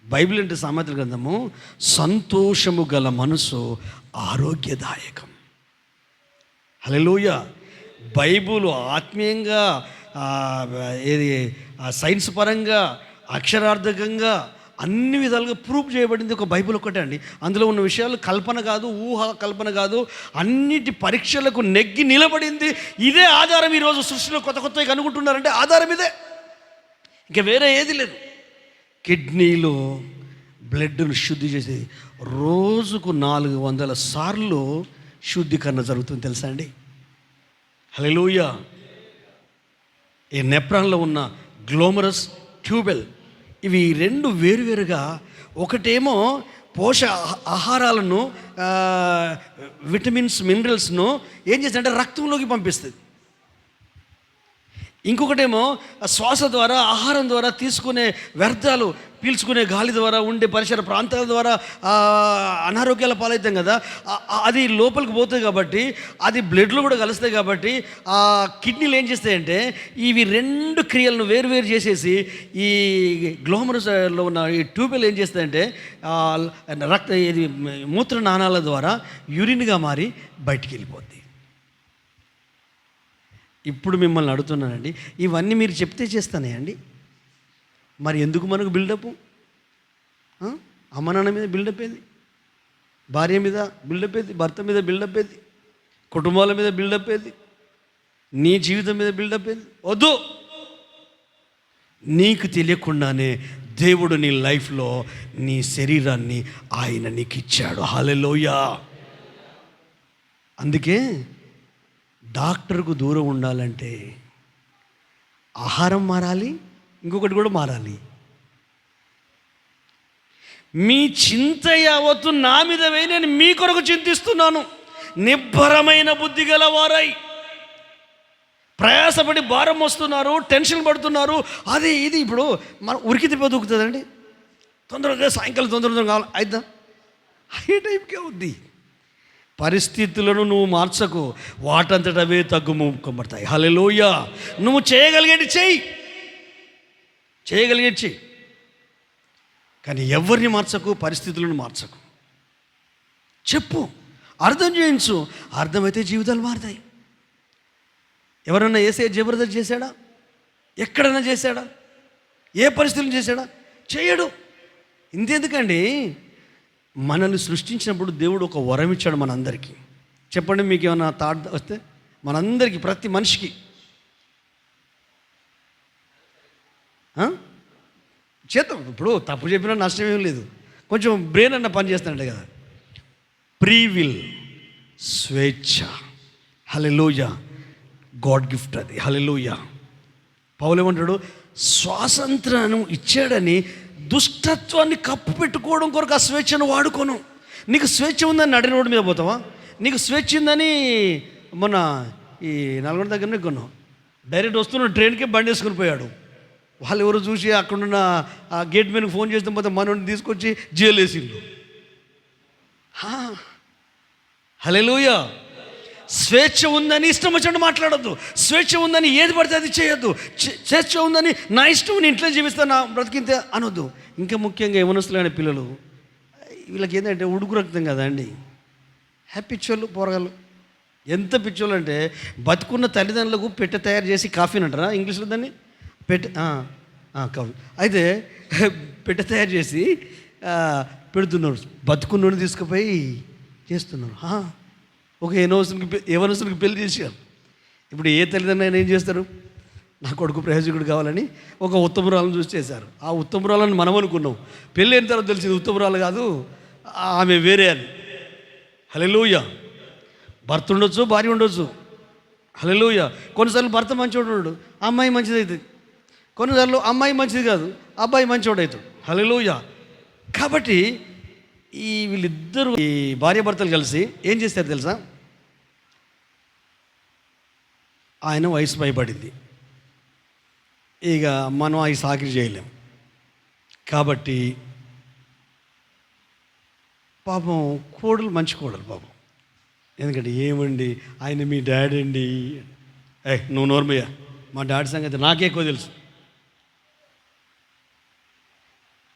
బైబిల్ అంటే సామెతల గ్రంథము, సంతోషము గల మనసు ఆరోగ్యదాయకం. హల్లెలూయా. బైబిల్ ఆత్మీయంగా, సైన్స్ పరంగా, అక్షరార్థకంగా అన్ని విధాలుగా ప్రూఫ్ చేయబడింది ఒక బైబిల్ ఒక్కటే అండి. అందులో ఉన్న విషయాలు కల్పన కాదు, ఊహా కల్పన కాదు, అన్నిటి పరీక్షలకు నెగ్గి నిలబడింది. ఇదే ఆధారం. ఈరోజు సృష్టిలో కొత్తగా కనుగొంటున్నారంటే ఆధారం ఇదే, ఇంకా వేరే ఏది లేదు. కిడ్నీలు బ్లడ్ను శుద్ధి చేసి రోజుకు 400 సార్లు శుద్ధీకరణ జరుగుతుంది తెలుసా అండి? హల్లెలూయా. ఈ నెప్రాన్లో ఉన్న గ్లోమరస్, ట్యూబెల్, ఇవి రెండు వేరువేరుగా, ఒకటేమో ఆహారాలను విటమిన్స్, మినరల్స్ను ఏం చేస్తుందంటే రక్తంలోకి పంపిస్తుంది. ఇంకొకటేమో శ్వాస ద్వారా, ఆహారం ద్వారా తీసుకునే వ్యర్థాలు, పీల్చుకునే గాలి ద్వారా, ఉండే పరిసర ప్రాంతాల ద్వారా అనారోగ్యాల పాలవుతాం కదా, అది లోపలికి పోతుంది కాబట్టి, అది బ్లడ్లో కూడా కలుస్తాయి కాబట్టి ఆ కిడ్నీలు ఏం చేస్తాయంటే ఇవి రెండు క్రియలను వేరువేరు చేసేసి ఈ గ్లోమరస్లో ఉన్న ఈ ట్యూబెల్ ఏం చేస్తాయంటే ఇది మూత్ర నాళాల ద్వారా యూరిన్గా మారి బయటికి వెళ్ళిపోద్ది. ఇప్పుడు మిమ్మల్ని అడుగుతున్నానండి, ఇవన్నీ మీరు చెప్తే చేస్తానే అండి? మరి ఎందుకు మనకు బిల్డప్? అమ్మ నాన్న మీద బిల్డప్ ఏది? భార్య మీద బిల్డప్ ఏది? భర్త మీద బిల్డప్ ఏది? కుటుంబాల మీద బిల్డప్ ఏది? నీ జీవితం మీద బిల్డప్ ఏది? వద్దు. నీకు తెలియకుండానే దేవుడు నీ లైఫ్లో నీ శరీరాన్ని ఆయన నీకు ఇచ్చాడు. హల్లెలూయా. అందుకే డాక్టర్కు దూరం ఉండాలంటే ఆహారం మారాలి, ఇంకొకటి కూడా మారాలి. మీ చింత యావత్తు నా మీద వేయి, నేను మీ కొరకు చింతిస్తున్నాను. నిబ్బరమైన బుద్ధి గలవారై, ప్రయాసపడి భారం వస్తున్నారు, టెన్షన్ పడుతున్నారు, అది ఇది. ఇప్పుడు మనం ఉరికి బతుకుతుందండి, తొందరగా సాయంకాలం తొందరగా కావాలి అయిద్దాం, ఏ టైంకే అవుద్ది. పరిస్థితులను నువ్వు మార్చకు, వాటంతట అవే తగ్గుముఖపడతాయి. హల్లెలూయా. నువ్వు చేయగలిగేది చెయ్యి, చేయగలిగేది చెయ్యి, కానీ ఎవరిని మార్చకు, పరిస్థితులను మార్చకు. చెప్పు, అర్థం చేయించు, అర్థమైతే జీవితాలు మారుతాయి. ఎవరన్నా ఏసే జబర్దస్త్ చేశాడా? ఎక్కడైనా చేశాడా? ఏ పరిస్థితులు చేశాడా? చేయడు. ఇంతెందుకండి, మనల్ని సృష్టించినప్పుడు దేవుడు ఒక వరం ఇచ్చాడు మనందరికీ. చెప్పండి, మీకు ఏమైనా థాట్ వస్తే? మనందరికీ, ప్రతి మనిషికి చేద్దాం. ఇప్పుడు తప్పు చెప్పినా నష్టం ఏం లేదు, కొంచెం బ్రెయిన్ అన్న పని చేస్తానంటే కదా. ఫ్రీ విల్, స్వేచ్ఛ. హల్లెలూయా. గాడ్ గిఫ్ట్ అది. హల్లెలూయా. పౌలు ఏమంటాడు? స్వాతంత్రాన్ని ఇచ్చాడని దుష్టత్వాన్ని కప్పు పెట్టుకోవడం కొరకు ఆ స్వేచ్ఛను వాడుకోను. నీకు స్వేచ్ఛ ఉందని నడి రోడ్డు మీద పోతావా? నీకు స్వేచ్ఛ ఉందని మొన్న ఈ నల్గొండ దగ్గరనే కొన్నాం, డైరెక్ట్ వస్తున్న ట్రైన్కే బండి వేసుకుని పోయాడు. వాళ్ళు ఎవరు చూసి అక్కడున్న ఆ గేట్ మీదకి ఫోన్ చేస్తే పోతే మనోడిని తీసుకొచ్చి జైలు వేసిండు. హల్లెలూయా. స్వేచ్ఛ ఉందని ఇష్టం వచ్చినట్టు మాట్లాడద్దు. స్వేచ్ఛ ఉందని ఏది పడితే అది చేయొద్దు. స్వేచ్ఛ ఉందని నా ఇష్టం, నేను ఇంట్లో జీవిస్తాను, నా బ్రతికింతే అనొద్దు. ఇంకా ముఖ్యంగా యవనస్తులైన పిల్లలు, వీళ్ళకి ఏంటంటే ఉడుకు రక్తం కదా అండి, పిచ్చోళ్ళు, పోరగాళ్ళు. ఎంత పిచ్చోళ్ళు అంటే బతుకున్న తల్లిదండ్రులకు పెట్టె తయారు చేసి కాఫీని అంటారా ఇంగ్లీష్లో దాన్ని? పెట్టె కాఫీ. అయితే పెట్టె తయారు చేసి పెడుతున్నారు, బతుకున్నోడిని తీసుకుపోయి చేస్తున్నారు. ఒక యవనస్తునికి పెళ్లి చేశారు. ఇప్పుడు ఏ తల్లిదండ్రులు ఏం చేస్తారు? నా కొడుకు ప్రయోజకుడు కావాలని ఒక ఉత్తమురాలను చూసి చేశారు. ఆ ఉత్తమురాలను మనం అనుకున్నాం, పెళ్ళి అయిన తర్వాత తెలిసింది ఉత్తమురాలు కాదు, ఆమె వేరే అని. హల్లెలూయా. భర్త ఉండొచ్చు, భార్య ఉండొచ్చు. హల్లెలూయా. కొన్నిసార్లు భర్త మంచివాడు ఉన్నాడు, అమ్మాయి మంచిది అవుతుంది. కొన్నిసార్లు అమ్మాయి మంచిది కాదు, అబ్బాయి మంచివాడు అవుతాడు. హల్లెలూయా. కాబట్టి వీళ్ళిద్దరూ, ఈ భార్యాభర్తలు కలిసి ఏం చేస్తారు తెలుసా? ఆయన వయసు భయపడింది, ఇక మనం అవి సాకిరి చేయలేం కాబట్టి పాపం కోడలు మంచి కోడలు పాపం. ఎందుకంటే ఏమండి ఆయన మీ డాడీ అండి, నువ్వు నోర్మయ్యా, మా డాడీ సంగతి నాకే ఎక్కువ తెలుసు.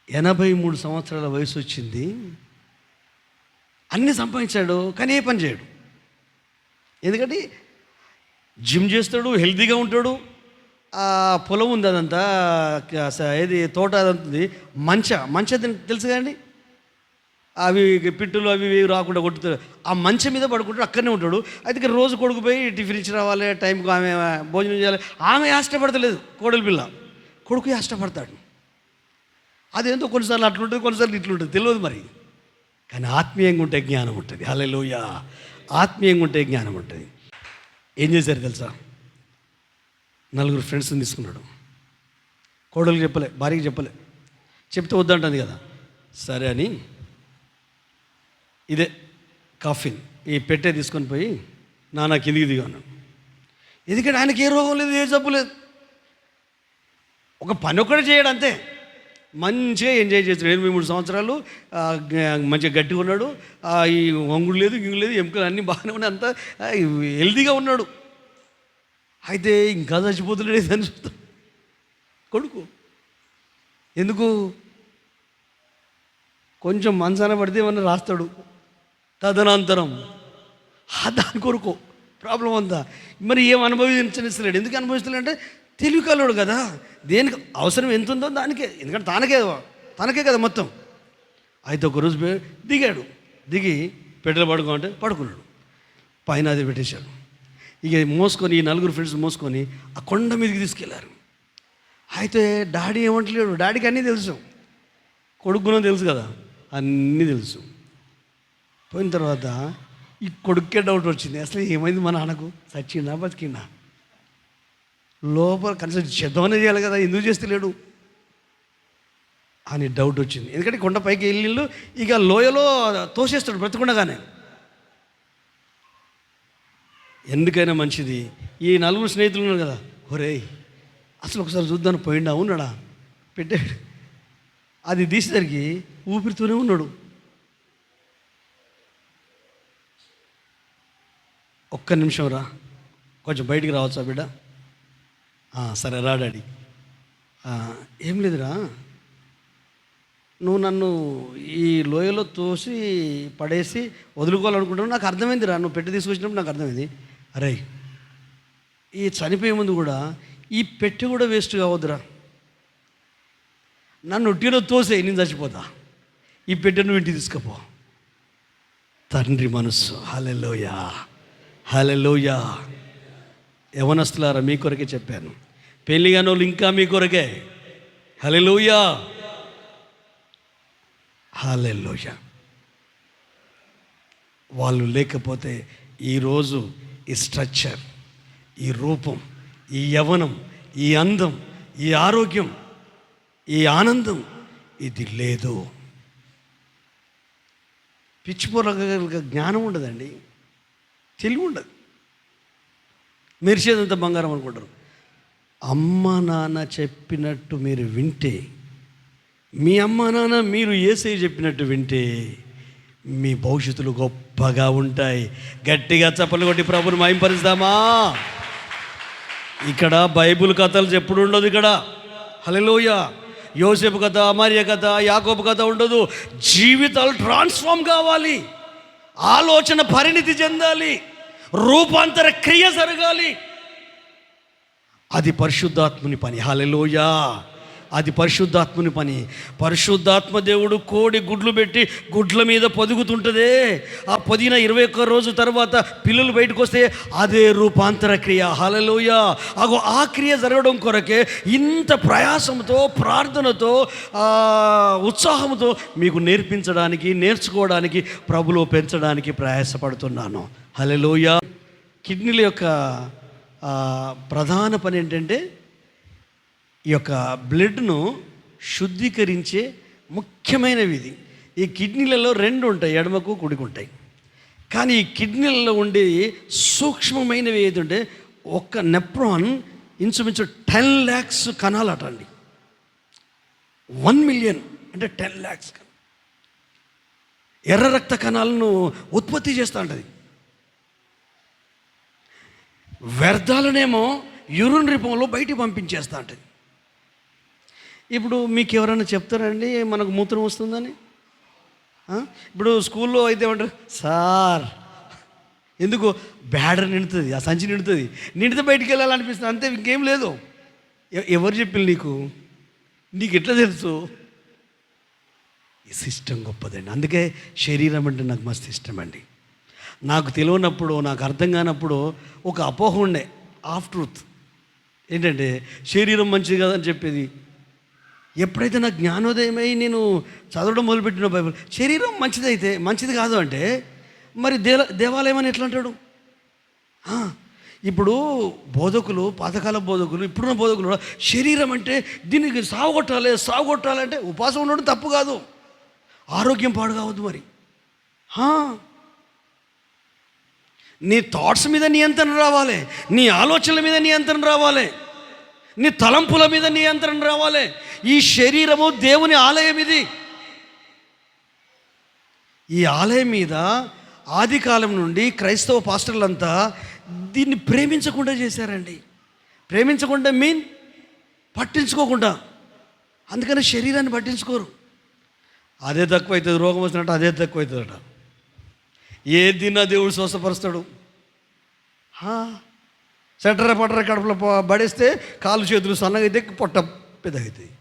83 సంవత్సరాల వయసు వచ్చింది, అన్నీ సంపాదించాడు, కానీ ఏ పని చేయడు. ఎందుకంటే జిమ్ చేస్తాడు, హెల్తీగా ఉంటాడు, పొలం ఉంది, అదంతా ఏది తోట అదంతుంది, మంచ తెలుసు కదండి, అవి పిట్టులు అవి రాకుండా కొట్టుతాడు. ఆ మంచం మీద పడుకుంటాడు, అక్కడనే ఉంటాడు. అయితే రోజు కొడుకు పోయి టిఫిన్ ఇచ్చి రావాలి, టైంకి ఆమె భోజనం చేయాలి. ఆమె ఇష్టపడతలేదు, కోడలి పిల్ల, కొడుకు ఇష్టపడతాడు. అదేంతో కొన్నిసార్లు అట్లుంటుంది, కొన్నిసార్లు ఇట్లుంటుంది, తెలియదు మరి. కానీ ఆత్మీయంగా ఉంటే జ్ఞానం ఉంటుంది. హల్లెలూయా. ఆత్మీయంగా ఉంటే జ్ఞానం ఉంటుంది. ఏం చేశారు తెలుసా? 4 ఫ్రెండ్స్ని తీసుకున్నాడు. కోడలికి చెప్పలే, భార్యకి చెప్పలే. చెప్తే వద్దంటుంది కదా, సరే అని ఇదే కాఫీన్ ఈ పెట్టే తీసుకొని పోయి నాన్న కిందికి దిగా అన్నాడు. ఎందుకంటే ఆయనకి ఏ రోగం లేదు, ఏ జబ్బు లేదు. ఒక పని ఒక్కడే చేయడు అంతే. మంచిగా ఎంజాయ్ చేస్తాడు. 83 సంవత్సరాలు మంచిగా గట్టిగా ఉన్నాడు. ఈ వంగుడు లేదు, గింగుడు లేదు, ఎముకలు అన్నీ బాగానే ఉన్నాయి, అంతా హెల్తీగా ఉన్నాడు. అయితే ఇంకా చచ్చిపోతున్నాడు అని చూస్తాడు కొడుకు. ఎందుకు? కొంచెం మంచాన పడితే ఏమన్నా రాస్తాడు తదనంతరం. దాని కొరకు ప్రాబ్లం అంతా. మరి ఏం అనుభవించనిస్తలేడు. ఎందుకు అనుభవిస్తలేడంటే తెలివి కలవాడు కదా, దేనికి అవసరం ఎంత ఉందో దానికే, ఎందుకంటే తనకే కదా మొత్తం. అయితే ఒకరోజు దిగాడు, దిగి పెట్టెలు పడుకోమంటే పడుకున్నాడు. పైన అది పెట్టేశాడు. ఇక మోసుకొని ఈ 4 ఫ్రెండ్స్ మోసుకొని ఆ కొండ మీదకి తీసుకెళ్లారు. అయితే డాడీ ఏమంటలేడు, డాడీకి అన్నీ తెలుసు, కొడుకు గుణం తెలుసు కదా, అన్నీ తెలుసు. పోయిన తర్వాత ఈ కొడుక్కే డౌట్ వచ్చింది, అసలు ఏమైంది మా నాన్నకు, చచ్చిండా బతికిండా? లోపల కనీసం శబ్దమనే చేయాలి కదా, ఎందుకు చేస్తలేడు అని డౌట్ వచ్చింది. ఎందుకంటే కొండ పైకి వెళ్ళిళ్ళు, ఇక లోయలో తోసేస్తాడు బ్రతకుండగానే. ఎందుకైనా మంచిది, ఈ 4 స్నేహితులు ఉన్నారు కదా, ఒరేయ్ అసలు ఒకసారి చూద్దాను, పోయిండా ఉన్నాడా, పెట్టాడు. అది తీసేసరికి ఊపిరితోనే ఉన్నాడు. ఒక్క నిమిషం రా, కొంచెం బయటికి రావచ్చా బిడ్డ? సరే రా డాడీ. ఏం లేదురా, నువ్వు నన్ను ఈ లోయలో తోసి పడేసి వదులుకోవాలనుకుంటున్నావు, నాకు అర్థమైందిరా, నువ్వు పెట్టి తీసుకొచ్చినప్పుడు నాకు అర్థమైంది. అరే ఈ చనిపోయే ముందు కూడా ఈ పెట్టి కూడా వేస్ట్ కావద్దురా, నన్ను ఒట్టిలో తోసే, నేను చచ్చిపోతా, ఈ పెట్టె నువ్వు ఇంటికి తీసుకుపో. తండ్రి మనస్సు. హల్లెలూయా, హల్లెలూయా. యవనస్తులారా మీ కొరకే చెప్పాను, పెళ్లి కాని వాళ్ళు ఇంకా మీ కొరకే. హల్లెలూయా, హల్లెలూయా. వాళ్ళు లేకపోతే ఈరోజు ఈ స్ట్రక్చర్, ఈ రూపం, ఈ యవ్వనం, ఈ అందం, ఈ ఆరోగ్యం, ఈ ఆనందం ఇది లేదు. పిచ్చిపోరగా జ్ఞానం ఉండదండి, తెలివి ఉండదు. మెరిసేదంత బంగారం అనుకుంటారు. అమ్మ నాన్న చెప్పినట్టు మీరు వింటే, మీ అమ్మ నాన్న మీరు యేసయ్య చెప్పినట్టు వింటే మీ భవిష్యత్తులు గొప్పగా ఉంటాయి. గట్టిగా చప్పలు కొట్టి ప్రభుని మహింపరుస్తామా? ఇక్కడ బైబిల్ కథలు చెప్పుడు ఉండదు. ఇక్కడ హల్లెలూయా. యోసేపు కథ, మరియ కథ, యాకోబు కథ ఉండదు. జీవితాలు ట్రాన్స్ఫార్మ్ కావాలి, ఆలోచన పరిణితి చెందాలి, రూపాంతర క్రియ జరగాలి. అది పరిశుద్ధాత్ముని పని. హల్లెలూయా, అది పరిశుద్ధాత్ముని పని. పరిశుద్ధాత్మ దేవుడు కోడి గుడ్లు పెట్టి గుడ్ల మీద పొదుగుతుంటుందే, ఆ పొదిగిన 21 రోజు తర్వాత పిల్లలు బయటకు వస్తే అదే రూపాంతర క్రియ. హల్లెలూయా. ఆ క్రియ జరగడం కొరకే ఇంత ప్రయాసంతో, ప్రార్థనతో, ఉత్సాహంతో మీకు నేర్పించడానికి, నేర్చుకోవడానికి, ప్రభులో పెంచడానికి ప్రయాసపడుతున్నాను. హల్లెలూయా. కిడ్నీల యొక్క ప్రధాన పని ఏంటంటే ఈ యొక్క బ్లడ్ను శుద్ధీకరించే ముఖ్యమైనవి ఇది. ఈ కిడ్నీలలో 2 ఉంటాయి, ఎడమకు కుడికి ఉంటాయి. కానీ ఈ కిడ్నీలలో ఉండే సూక్ష్మమైనవి ఏదంటే ఒక నెఫ్రాన్ ఇంచుమించు 10 lakhs కణాలు అటండి. 1 million అంటే 10 lakhs ఎర్ర రక్త కణాలను ఉత్పత్తి చేస్తూ ఉంటుంది. వ్యర్థాలనేమో యూరిన్ రూపంలో బయటికి పంపించేస్తూ ఉంటుంది. ఇప్పుడు మీకు ఎవరైనా చెప్తారండి మనకు మూత్రం వస్తుందని? ఇప్పుడు స్కూల్లో అయితే ఏమంటారు, సార్ ఎందుకు బ్యాడర్ నిండుతుంది, ఆ సంచి నిండుతుంది, నిండితే బయటికి వెళ్ళాలనిపిస్తుంది, అంతే, ఇంకేం లేదు. ఎవరు చెప్పిల్లు నీకు ఎట్లా తెలుసు? ఈ సిస్టమ్ గొప్పదండి. అందుకే శరీరం అంటే నాకు మస్తు ఇష్టం అండి. నాకు తెలియనప్పుడు, నాకు అర్థం కానప్పుడు ఒక అపోహ ఉండే, హాఫ్ ట్రూత్ ఏంటంటే శరీరం మంచిది కాదని చెప్పేది. ఎప్పుడైతే నాకు జ్ఞానోదయమై నేను చదవడం మొదలుపెట్టిన బైబిల్, శరీరం మంచిదైతే మంచిది కాదు అంటే మరి దేవాలయం అని ఎట్లా అంటాడు? ఇప్పుడు బోధకులు, పాతకాల బోధకులు, ఇప్పుడున్న బోధకులు కూడా శరీరం అంటే దీనికి సాగుకొట్టాలి అంటే ఉపవాసం ఉండడం తప్పు కాదు, ఆరోగ్యం పాడు కావద్దు. మరి నీ థాట్స్ మీద నియంత్రణ రావాలి, నీ ఆలోచనల మీద నియంత్రణ రావాలి, నీ తలంపుల మీద నియంత్రణ రావాలి. ఈ శరీరము దేవుని ఆలయం. ఇది ఈ ఆలయం మీద ఆది కాలం నుండి క్రైస్తవ పాస్టర్లంతా దీన్ని ప్రేమించకుండా చేశారండి. ప్రేమించకుండా పట్టించుకోకుండా. అందుకని శరీరాన్ని పట్టించుకోరు. అదే తక్కువ అవుతుంది, రోగం వచ్చినట్టు అదే తక్కువ అవుతుందట. ఏ దిన దేవుడు స్వస్థపరుస్తాడు? సెంటర్ పట్టర కడుపులో పడేస్తే కాళ్ళు చేతులు సన్నగా అయితే పొట్ట పెద్దగవుతాయి.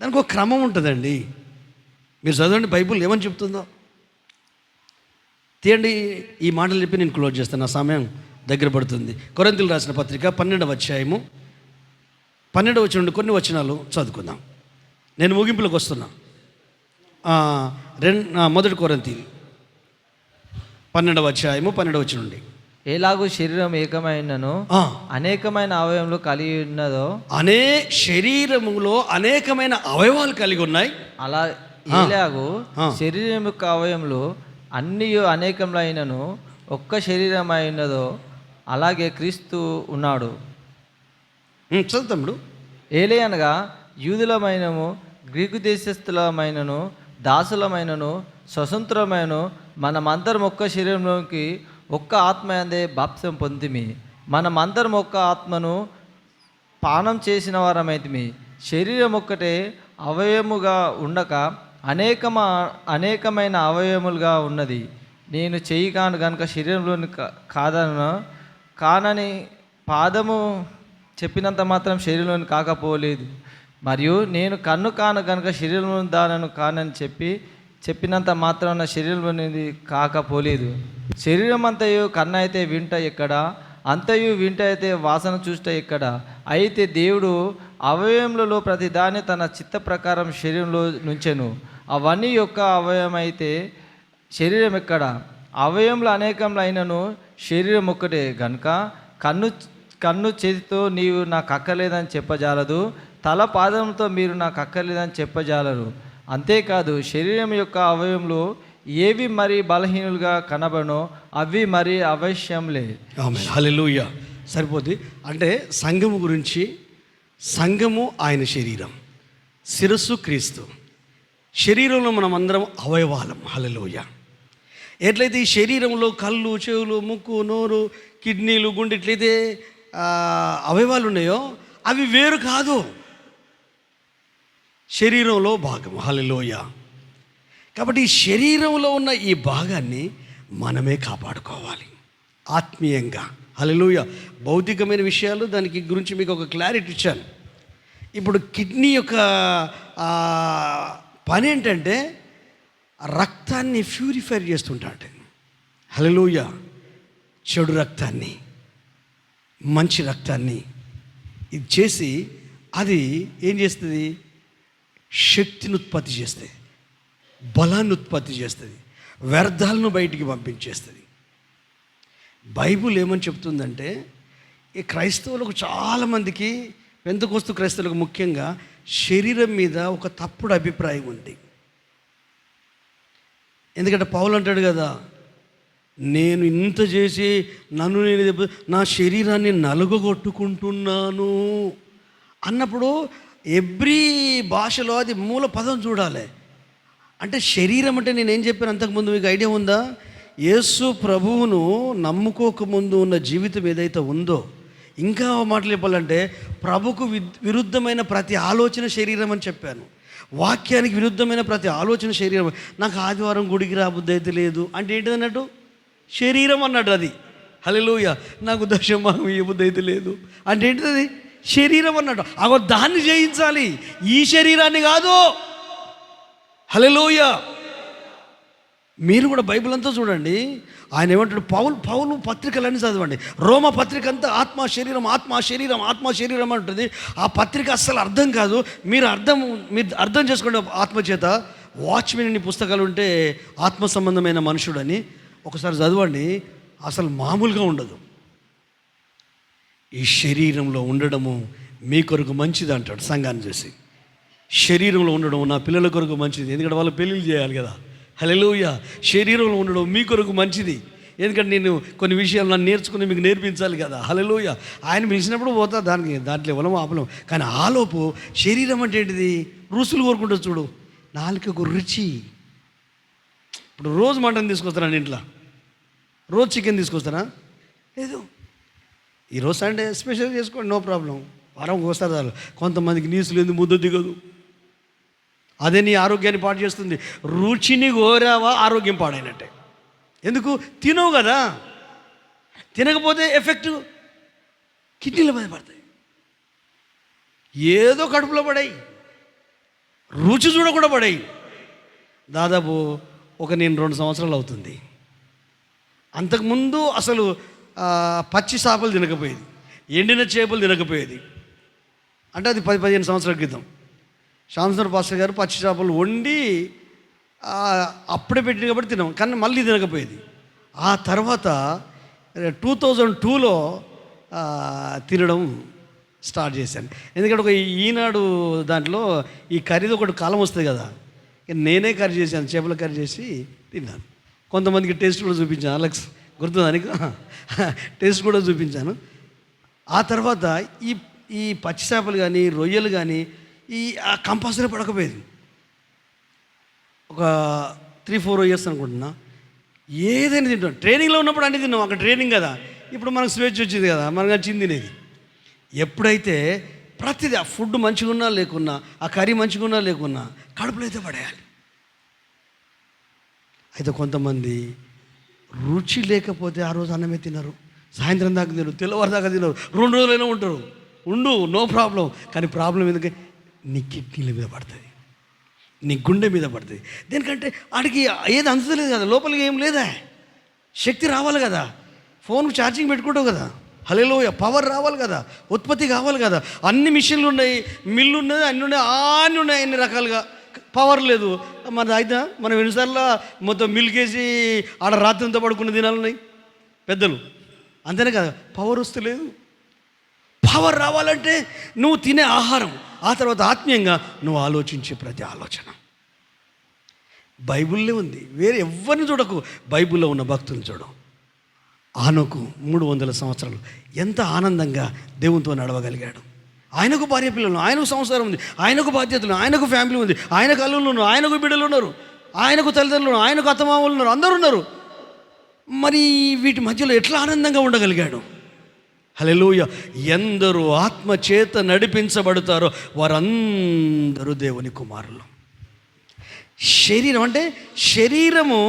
దానికి ఒక క్రమం ఉంటుందండి. మీరు చదవండి, బైబుల్ ఏమని చెప్తుందో తీయండి. ఈ మాటలు చెప్పి నేను క్లోజ్ చేస్తాను, నా సమయం దగ్గర పడుతుంది. కొరింథీయులకు రాసిన పత్రిక 12వ అధ్యాయము 12వ వచనం నుండి కొన్ని వచనాలు చదువుకుందాం. నేను ముగింపులకు వస్తున్నా. మొదటి కొరింథీయులు 12వ అధ్యాయము 12వ వచనం నుండి. ఎలాగూ శరీరం ఏకమైనను అనేకమైన అవయవములు కలిగి ఉన్నదో, శరీరములో అనేకమైన అవయవాలు కలిగి ఉన్నాయి. అలా ఎలాగూ శరీరం యొక్క అవయములు అన్నీ అనేకములైనను ఒక్క శరీరం అయినదో, అలాగే క్రీస్తు ఉన్నాడు. చదువుతాడు. ఏలే అనగా యూదులమైనను గ్రీకు దేశస్థులమైనను దాసులమైనను స్వతంత్రమైన మనమందరం ఒక్క శరీరంలోకి ఒక్క ఆత్మ అందే బాప్తిసం పొందిమి. మనమందరం ఒక్క ఆత్మను పానం చేసిన వారమైతిమి. శరీరం ఒక్కటే అవయముగా ఉండక అనేకమైన అవయములుగా ఉన్నది. నేను చెయ్యి కాను కనుక శరీరంలోని కానని పాదము చెప్పినంత మాత్రం శరీరంలోని కాకపోలేదు. మరియు నేను కన్ను కాను కనుక శరీరంలోని దానను కానని చెప్పినంత మాత్రం శరీరంలోనిది కాకపోలేదు. శరీరం అంతయు కన్ను అయితే వింట ఎక్కడ, అంతయు వింట అయితే వాసన చూష్ట ఎక్కడ. అయితే దేవుడు అవయవములలో ప్రతి దాన్ని తన చిత్త ప్రకారం శరీరంలో నుంచెను. అవన్నీ యొక్క అవయవం అయితే శరీరం ఎక్కడ? అవయములు అనేకములు అయినను శరీరం ఒక్కటే గనుక కన్ను చేతితో నీవు నాకు అక్కర్లేదని చెప్పజాలదు, తల పాదంతో మీరు నాకు అక్కర్లేదని చెప్పజాలరు. అంతేకాదు శరీరం యొక్క అవయములు ఏవి మరి బలహీనులుగా కనబడనో అవి మరి అవశ్యంలే. హల్లెలూయా. సరిపోద్ది. అంటే సంఘము గురించి, సంఘము ఆయన శరీరం, శిరస్సు క్రీస్తు. శరీరంలో మనం అందరం అవయవాలం. హల్లెలూయా. ఎట్లయితే ఈ శరీరంలో కళ్ళు, చెవులు, ముక్కు, నోరు, కిడ్నీలు, గుండె ఎట్లయితే అవయవాలు ఉన్నాయో అవి వేరు కాదు, శరీరంలో భాగం. హల్లెలూయా. కాబట్టి ఈ శరీరంలో ఉన్న ఈ భాగాన్ని మనమే కాపాడుకోవాలి ఆత్మీయంగా. హల్లెలూయా. భౌతికమైన విషయాలు దానికి గురించి మీకు ఒక క్లారిటీ ఇచ్చాను. ఇప్పుడు కిడ్నీ యొక్క పని ఏంటంటే రక్తాన్ని ప్యూరిఫై చేస్తుంటాడు. హల్లెలూయా. చెడు రక్తాన్ని, మంచి రక్తాన్ని ఇది చేసి అది ఏం చేస్తుంది? శక్తిని ఉత్పత్తి చేస్తుంది, బలాన్ని ఉత్పత్తి చేస్తుంది, వ్యర్థాలను బయటికి పంపించేస్తుంది. బైబుల్ ఏమని చెప్తుందంటే ఈ క్రైస్తవులకు చాలామందికి, పెంతెకోస్తు క్రైస్తవులకు ముఖ్యంగా శరీరం మీద ఒక తప్పుడు అభిప్రాయం ఉంది. ఎందుకంటే పౌలు అంటాడు కదా, నేను ఇంత చేసి నా శరీరాన్ని నలుగగొట్టుకుంటున్నాను అన్నప్పుడు ఎవ్రీ భాషలో అది మూల పదం చూడాలి. అంటే శరీరం అంటే నేనేం చెప్పాను అంతకుముందు మీకు ఐడియా ఉందా? యేసు ప్రభువును నమ్ముకోకముందు ఉన్న జీవితం ఏదైతే ఉందో, ఇంకా మాటలు చెప్పాలంటే ప్రభుకు విరుద్ధమైన ప్రతి ఆలోచన శరీరం అని చెప్పాను. వాక్యానికి విరుద్ధమైన ప్రతి ఆలోచన శరీరం. నాకు ఆదివారం గుడికి రాబుద్ది అయితే లేదు అంటే ఏంటిది అన్నట్టు? శరీరం అన్నట్టు అది. హల్లెలూయా. నాకు దశమం ఇవ్వబుద్ది అయితే లేదు అంటే ఏంటిది? అది శరీరం అన్నట్టు. అగో దాన్ని జయించాలి, ఈ శరీరాన్ని కాదు. హల్లెలూయా. మీరు కూడా బైబిల్ అంతా చూడండి. ఆయన ఏమంటాడు? పౌలు పత్రికలన్నీ చదవండి. రోమ పత్రిక అంతా ఆత్మ శరీరం ఆత్మ శరీరం ఆత్మ శరీరం అంటుంది. ఆ పత్రిక అస్సలు అర్థం కాదు. మీరు అర్థం చేసుకోండి ఆత్మ చేత. వాచ్మెన్ అనే పుస్తకాలు ఉంటే ఆత్మ సంబంధమైన మనుషుడని ఒకసారి చదవండి, అసలు మామూలుగా ఉండదు. ఈ శరీరంలో ఉండడము మీ కొరకు మంచిది అంటాడు సంఘాన్ని చేసి. శరీరంలో ఉండడం నా పిల్లల కొరకు మంచిది, ఎందుకంటే వాళ్ళు పెళ్ళిళ్ళు చేయాలి కదా. హల్లెలూయా. శరీరంలో ఉండడం మీ కొరకు మంచిది, ఎందుకంటే నేను కొన్ని విషయాలు నన్ను నేర్చుకుని మీకు నేర్పించాలి కదా. హల్లెలూయా. ఆయన పిలిచినప్పుడు పోతా, దాంట్లో ఇవ్వడం ఆపలం. కానీ ఆలోపు శరీరం అంటే ఏంటిది? రుసులు కోరుకుంటూ చూడు, నాలుకకు రుచి. ఇప్పుడు రోజు మటన్ తీసుకొస్తారా ఇంట్లో? రోజు చికెన్ తీసుకొస్తారా? లేదు. ఈరోజు సండే స్పెషల్ చేసుకోండి, నో ప్రాబ్లం. వారం వస్తారు చాలు. కొంతమందికి నీసు లేదు, ముద్ద దిగదు. అదే నీ ఆరోగ్యాన్ని పాడు చేస్తుంది. రుచిని కోరావా, ఆరోగ్యం పాడైనట్టే. ఎందుకు? తినవు కదా. తినకపోతే ఎఫెక్ట్ కిడ్నీల మీద పడతాయి, ఏదో కడుపులో పడాయి, రుచి చూడకుండా పడాయి. దాదాపు నేను 2 సంవత్సరాలు అవుతుంది. అంతకుముందు అసలు పచ్చి చేపలు తినకపోయేది, ఎండిన చేపలు తినకపోయేది. అంటే అది 10-15 సంవత్సరాల క్రితం. శాంసన్ పాస్టర్ గారు పచ్చి చేపలు వండి అప్పుడే పెట్టిన కాబట్టి తినాం, కానీ మళ్ళీ తినకపోయేది. ఆ తర్వాత 2002లో తినడం స్టార్ట్ చేశాను. ఎందుకంటే ఒక ఈనాడు దాంట్లో ఈ కర్రీది ఒకటి కాలం వస్తుంది కదా, నేనే కర్రీ చేశాను, చేపల కర్రీ చేసి తిన్నాను. కొంతమందికి టేస్ట్ కూడా చూపించాను. అలెక్స్ గుర్తుందానికి టేస్ట్ కూడా చూపించాను. ఆ తర్వాత ఈ పచ్చి చేపలు కానీ రొయ్యలు కానీ కంపల్సరీ పడకపోయేది. ఒక 3-4 years అనుకుంటున్నా. ఏదైనా తింటాం. ట్రైనింగ్లో ఉన్నప్పుడు అన్నీ తిన్నాం, అక్కడ ట్రైనింగ్ కదా. ఇప్పుడు మనకు స్వేచ్ఛ వచ్చింది కదా, మనకు నచ్చింది తినేది. ఎప్పుడైతే ప్రతిదీ ఆ ఫుడ్ మంచిగా ఉన్నా లేకున్నా, ఆ కర్రీ మంచిగా ఉన్నా లేకున్నా కడుపులో అయితే పడేయాలి. అయితే కొంతమంది రుచి లేకపోతే ఆ రోజు అన్నమే తినరు, సాయంత్రం దాకా తినరు, తెల్లవారు దాకా తినరు, 2 రోజులైనా ఉంటారు. No problem. కానీ ప్రాబ్లం ఎందుకంటే నీ కిడ్నీల మీద పడుతుంది, నీ గుండె మీద పడుతుంది. దేనికంటే ఆడికి ఏది అందుతలేదు కదా, లోపలికి ఏం లేదా, శక్తి రావాలి కదా. ఫోన్కు ఛార్జింగ్ పెట్టుకుంటావు కదా. హల్లెలూయా. పవర్ రావాలి కదా, ఉత్పత్తి కావాలి కదా. అన్ని మిషన్లు ఉన్నాయి, మిల్లు ఉన్నది, అన్నీ ఉన్నాయి, అన్నీ ఉన్నాయి, అన్ని రకాలుగా. పవర్ లేదు. మన అయితే మనం ఎన్నిసార్లు మొత్తం మిల్కేసి ఆడ రాత్రంతా పడుకున్న దినాలు ఉన్నాయి పెద్దలు. అంతేనే కదా, పవర్ వస్తలేదు. పవర్ రావాలంటే నువ్వు తినే ఆహారం, ఆ తర్వాత ఆత్మీయంగా నువ్వు ఆలోచించే ప్రతి ఆలోచన బైబిల్లో ఉంది. వేరే ఎవరిని చూడకు, బైబిల్లో ఉన్న భక్తులను చూడు. ఆనోకు 300 సంవత్సరాలు ఎంత ఆనందంగా దేవునితో నడవగలిగాడు. ఆయనకు భార్య పిల్లలు, ఆయనకు సంసారం ఉంది, ఆయనకు బాధ్యతలు, ఆయనకు ఫ్యామిలీ ఉంది, ఆయనకు అల్లుళ్ళు ఉన్నారు, ఆయనకు బిడ్డలు ఉన్నారు, ఆయనకు తల్లిదండ్రులు ఉన్నారు, ఆయనకు అత్తమామలు ఉన్నారు, అందరూ ఉన్నారు. మరి వీటి మధ్యలో ఎట్లా ఆనందంగా ఉండగలిగాడు? హల్లెలూయా. ఎందరూ ఆత్మ చేత నడిపించబడతారో వారందరూ దేవుని కుమారులు. శరీరం అంటే శరీరము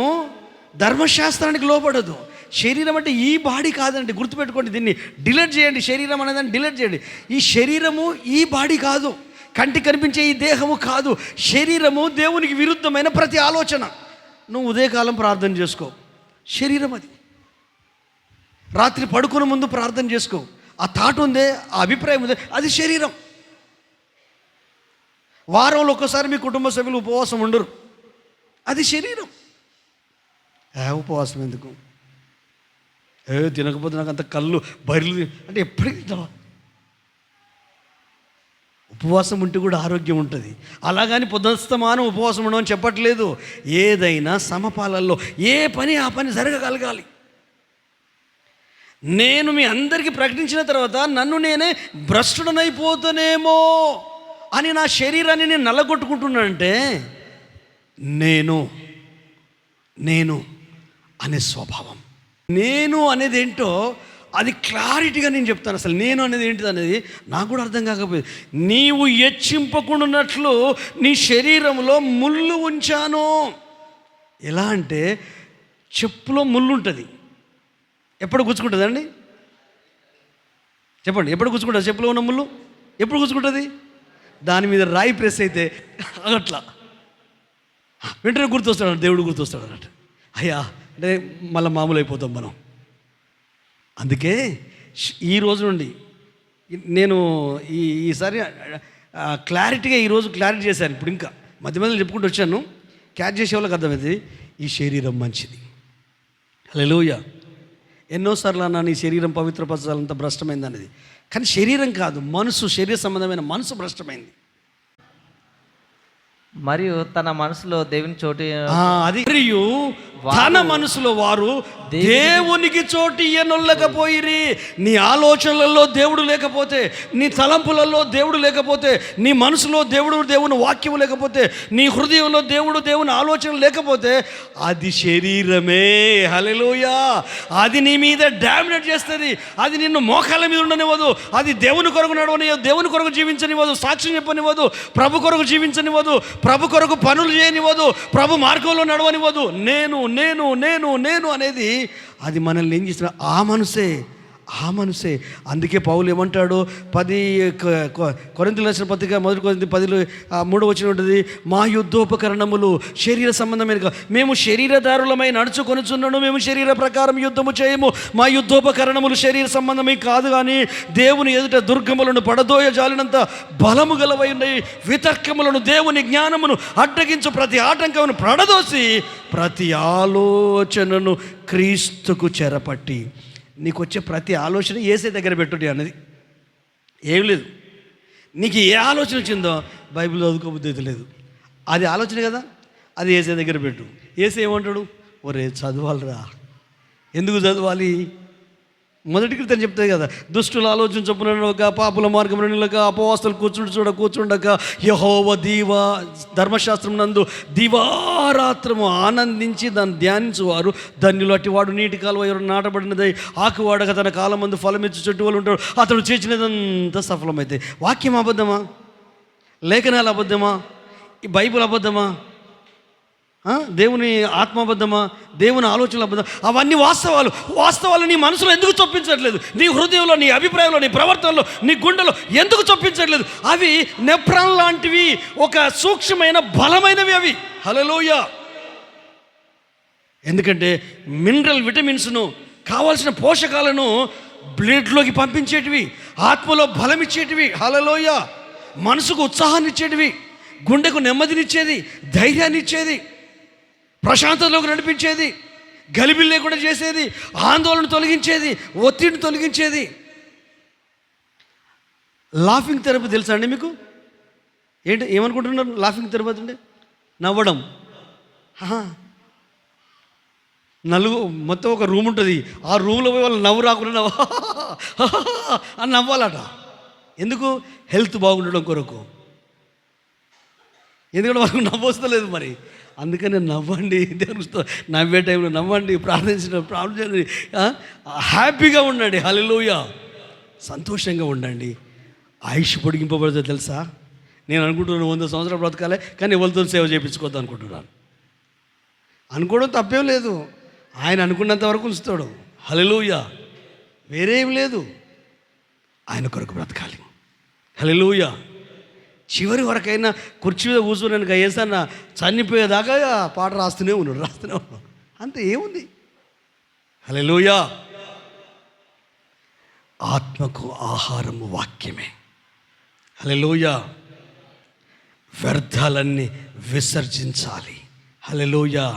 ధర్మశాస్త్రానికి లోపడదు. శరీరం అంటే ఈ బాడీ కాదండి, గుర్తుపెట్టుకోండి. దీన్ని డిలీట్ చేయండి. శరీరం అనేదాన్ని డిలీట్ చేయండి. ఈ శరీరము ఈ బాడీ కాదు, కంటికి కనిపించే ఈ దేహము కాదు. శరీరము దేవునికి విరుద్ధమైన ప్రతి ఆలోచన. నువ్వు ఉదయకాలం ప్రార్థన చేసుకో, శరీరం అది. రాత్రి పడుకునే ముందు ప్రార్థన చేసుకో, ఆ థాట్ ఉందే, ఆ అభిప్రాయం ఉందే, అది శరీరం. వారంలో ఒక్కసారి మీ కుటుంబ సభ్యులు ఉపవాసం ఉండరు, అది శరీరం. ఉపవాసం ఎందుకు? తినకపోతే నాకు అంత కళ్ళు బయలు అంటే ఎప్పటికీ తింటావా? ఉపవాసం ఉంటే కూడా ఆరోగ్యం ఉంటుంది. అలాగని పొద్దుస్తమానం ఉపవాసం ఉండమని చెప్పట్లేదు. ఏదైనా సమపాలల్లో ఏ పని ఆ పని జరగగలగాలి. నేను మీ అందరికీ ప్రకటించిన తర్వాత నన్ను నేనే భ్రష్టుడనైపోతానేమో అని నా శరీరాన్ని నేను నల్లగొట్టుకుంటున్నానంటే నేను అనే స్వభావం, నేను అనేది ఏంటో అది క్లారిటీగా నేను చెప్తాను. అసలు నేను అనేది ఏంటిది అనేది నాకు కూడా అర్థం కాకపోయింది. నీవు హెచ్చింపకుండాన్నట్లు నీ శరీరంలో ముళ్ళు ఉంచాను. ఎలా అంటే చెప్పులో ముళ్ళు ఉంటుంది, ఎప్పుడు గుచ్చుకుంటుందండి? చెప్పండి, ఎప్పుడు గుచ్చుకుంటుంది? చెప్పులో ఉన్న ముళ్ళు ఎప్పుడు గుచ్చుకుంటుంది? దాని మీద రాయి ప్రెస్ అయితే అట్లా వెంటనే గుర్తొస్తాడు, దేవుడు గుర్తొస్తాడు అన్నట్టు. అయ్యా అంటే మళ్ళీ మామూలు అయిపోతాం మనం. అందుకే ఈ రోజు నుండి నేను ఈసారి క్లారిటీగా ఈరోజు క్లారిటీ చేశాను. ఇప్పుడు ఇంకా మధ్య మధ్యలో చెప్పుకుంటూ వచ్చాను. క్యాచ్ చేసే వాళ్ళకి అర్థమైంది ఈ శరీరం మంచిది. హల్లెలూయా. ఎన్నోసార్లు అన్నాను ఈ శరీరం పవిత్రపరచాలంత భ్రష్టమైంది అనేది. కానీ శరీరం కాదు, మనసు, శరీర సంబంధమైన మనసు భ్రష్టమైంది. మరియు తన మనసులో దేవుని చోటు అది మరియు తన మనసులో వారు దేవునికి చోటు ఇయ్యనొల్లకపోయిరి. నీ ఆలోచనలలో దేవుడు లేకపోతే, నీ తలంపులలో దేవుడు లేకపోతే, నీ మనసులో దేవుని వాక్యం లేకపోతే, నీ హృదయంలో దేవుని ఆలోచన లేకపోతే అది శరీరమే. హల్లెలూయా. అది నీ మీద డామినేట్ చేస్తుంది. అది నిన్ను మోకాళ్ళ మీద ఉండనివ్వదు. అది దేవుని కొరకు నడవనివ్వదు, దేవుని కొరకు జీవించనివ్వదు, సాక్ష్యం చెప్పనివ్వదు, ప్రభు కొరకు జీవించనివ్వదు, ప్రభు కొరకు పనులు చేయనివ్వదు, ప్రభు మార్గంలో నడవనివ్వదు. నేను నేను నేను నేను అనేది అది మనల్ని ఏం చేసిన ఆ మనసే. అందుకే పౌలు ఏమంటాడు, 10 కొరింథీయులకు రాసిన పత్రిక 1 కొరింథీ 10:3 ఉంటుంది, మా యుద్ధోపకరణములు శరీర సంబంధమైన, మేము శరీరదారులమై నడుచుకొనుచున్నాను, మేము శరీర ప్రకారం యుద్ధము చేయము, మా యుద్ధోపకరణములు శరీర సంబంధమే కాదు కానీ దేవుని ఎదుట దుర్గములను పడదోయ జాలినంత బలము గలవై ఉన్నాయి. వితర్కములను, దేవుని జ్ఞానమును అడ్డగించు ప్రతి ఆటంకమును పడదోసి ప్రతి ఆలోచనను క్రీస్తుకు చెరపట్టి. నీకు వచ్చే ప్రతి ఆలోచన యేసే దగ్గర పెట్టుడి అన్నది ఏం లేదు. నీకు ఏ ఆలోచన వచ్చిందో బైబిల్ చదువుకోబుద్ధి లేదు, అది ఆలోచన కదా, అది యేసే దగ్గర పెట్టు. యేసే ఏమంటాడు, ఒరే చదవాలిరా. ఎందుకు చదవాలి? మొదటి కీర్తన చెప్తాయి కదా, దుష్టుల ఆలోచన చొప్పునక, పాపుల మార్గం నిలక, అపవాస్తులు కూర్చుండక యెహోవా ధర్మశాస్త్రం నందు దివారాత్రము ఆనందించి దాన్ని ధ్యానించువారు ధన్యులు. అట్టి వాడు నీటి కాలువ ఎవరు నాటబడినదై ఆకువాడక తన కాలం మందు ఫలమిచ్చి చుట్టూ వాళ్ళు ఉంటాడు. అతడు చేసినదంతా సఫలమైతే. వాక్యం అబద్ధమా? లేఖనాలు అబద్ధమా? ఈ బైబిల్ అబద్ధమా? దేవుని ఆత్మబద్ధమా? దేవుని ఆలోచనలు అబద్ధం? అవన్నీ వాస్తవాలు నీ మనసులో ఎందుకు చొప్పించట్లేదు? నీ హృదయంలో, నీ అభిప్రాయంలో, నీ ప్రవర్తనలో, నీ గుండెలో ఎందుకు చొప్పించట్లేదు? అవి నెప్రాన్ లాంటివి, ఒక సూక్ష్మమైన బలమైనవి అవి. హల్లెలూయా. ఎందుకంటే మినరల్ విటమిన్స్ను, కావాల్సిన పోషకాలను బ్లడ్లోకి పంపించేటివి, ఆత్మలో బలం ఇచ్చేటివి. హల్లెలూయా. మనసుకు ఉత్సాహాన్ని ఇచ్చేటివి, గుండెకు నెమ్మదినిచ్చేది, ధైర్యాన్ని ఇచ్చేది, ప్రశాంతతలోకి నడిపించేది, గలిబిలి లేకుండా చేసేది, ఆందోళన తొలగించేది, ఒత్తిడిని తొలగించేది. లాఫింగ్ థెరపీ తెలుసా అండి మీకు? ఏంటి ఏమనుకుంటున్నారు లాఫింగ్ థెరపీ అంటే? నవ్వడం. మొత్తం ఒక రూమ్ ఉంటుంది, ఆ రూమ్లో పోయి వాళ్ళు నవ్వు రాకుండా అని నవ్వాలట. ఎందుకు? హెల్త్ బాగుండడం కొరకు. ఎందుకంటే వాళ్ళకు నవ్వు వస్తలేదు మరి. అందుకని నవ్వండి, దేవునితో నవ్వే టైంలో నవ్వండి, ప్రార్థించండి, హ్యాపీగా ఉండండి. హల్లెలూయా. సంతోషంగా ఉండండి. ఆయుష్ పొడిగింపబడితే తెలుసా? నేను అనుకుంటున్నాను 100 సంవత్సరాలు బ్రతకాలి, కానీ ఎవరితో సేవ చేయించుకోవద్దు అనుకుంటున్నాను. అనుకోవడం తప్పేం లేదు, ఆయన అనుకున్నంత వరకు ఉంచుతాడు. హల్లెలూయా. వేరేం లేదు, ఆయన కొరకు బ్రతకాలి. హల్లెలూయా. చివరి వరకైనా కుర్చీ మీద కూర్చున్నాను ఏసన్న చనిపోయేదాకా పాట రాస్తూనే ఉన్నాడు. అంతే, ఏముంది? హల్లెలూయా. ఆత్మకు ఆహారము వాక్యమే. హల్లెలూయా. వ్యర్థాలన్నీ విసర్జించాలి. హల్లెలూయా.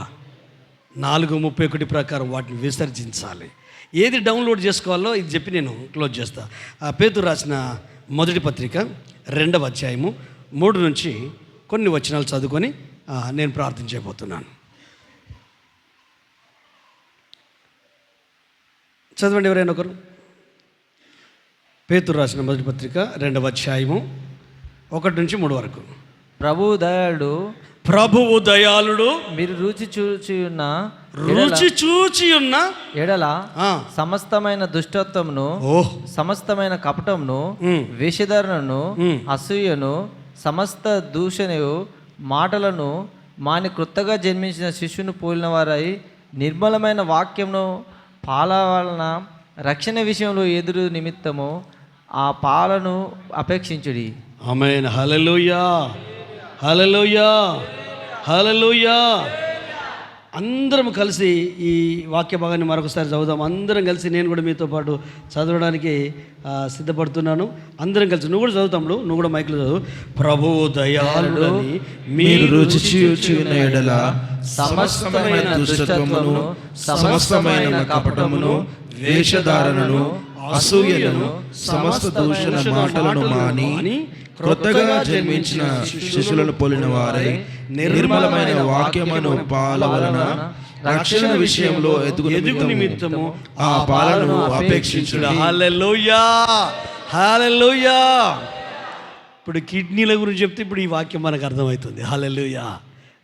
4:31 ప్రకారం వాటిని విసర్జించాలి. ఏది డౌన్లోడ్ చేసుకోవాలో ఇది చెప్పి నేను క్లోజ్ చేస్తా. పేతురు రాసిన మొదటి పత్రిక 2వ అధ్యాయము 3 నుంచి కొన్ని వచనాలు చదువుకొని నేను ప్రార్థన చేయబోతున్నాను. చదవండి ఎవరైనా ఒకరు. పేతురు రాసిన మొదటి పత్రిక 2వ అధ్యాయము 1 నుంచి 3 వరకు. ప్రభువు దయాళుడు, మీరు రుచి చూచి ఉన్న ఎడల సమస్తమైన దుష్టత్వమును, సమస్తమైన కపటమును, వేషధారణను, అసూయను, సమస్త దూషణయు మాటలను మాని క్రొత్తగా జన్మించిన శిశువును పోలిన వారై నిర్మలమైన వాక్యమును పాల వలన రక్షణ విషయంలో ఎదురు నిమిత్తము ఆ పాలను అపేక్షించుడి. ఆమేన్. హల్లెలూయా. హల్లెలూయా. హల్లెలూయా. అందరం కలిసి ఈ వాక్య భాగాన్ని మరొకసారి చదువుదాం. అందరం కలిసి నేను కూడా మీతో పాటు చదవడానికి సిద్ధపడుతున్నాను. అందరం కలిసి నువ్వు కూడా చదువుతాము, నువ్వు కూడా మైక్లో చదువు. ప్రభువు దయాళుడని మీరు రుచి చూచిన ఎడల సమస్తమైన దుష్టత్వమును, సమస్తమైన కపటమును, వేషధారణను, అసూయను, సమస్త దూషణ మాటలను మాని క్రొత్తగా జన్మించిన శిశువులను పోలిన వారై నిర్మలమైన వాక్యమును పాల వలన రక్షణ విషయంలో ఎదుగు నిమిత్తము ఆ పాలను అపేక్షించుడి. హల్లెలూయా, హల్లెలూయా. ఇప్పుడు కిడ్నీల గురించి చెప్తే ఇప్పుడు ఈ వాక్యం మనకు అర్థమవుతుంది. హల్లెలూయా,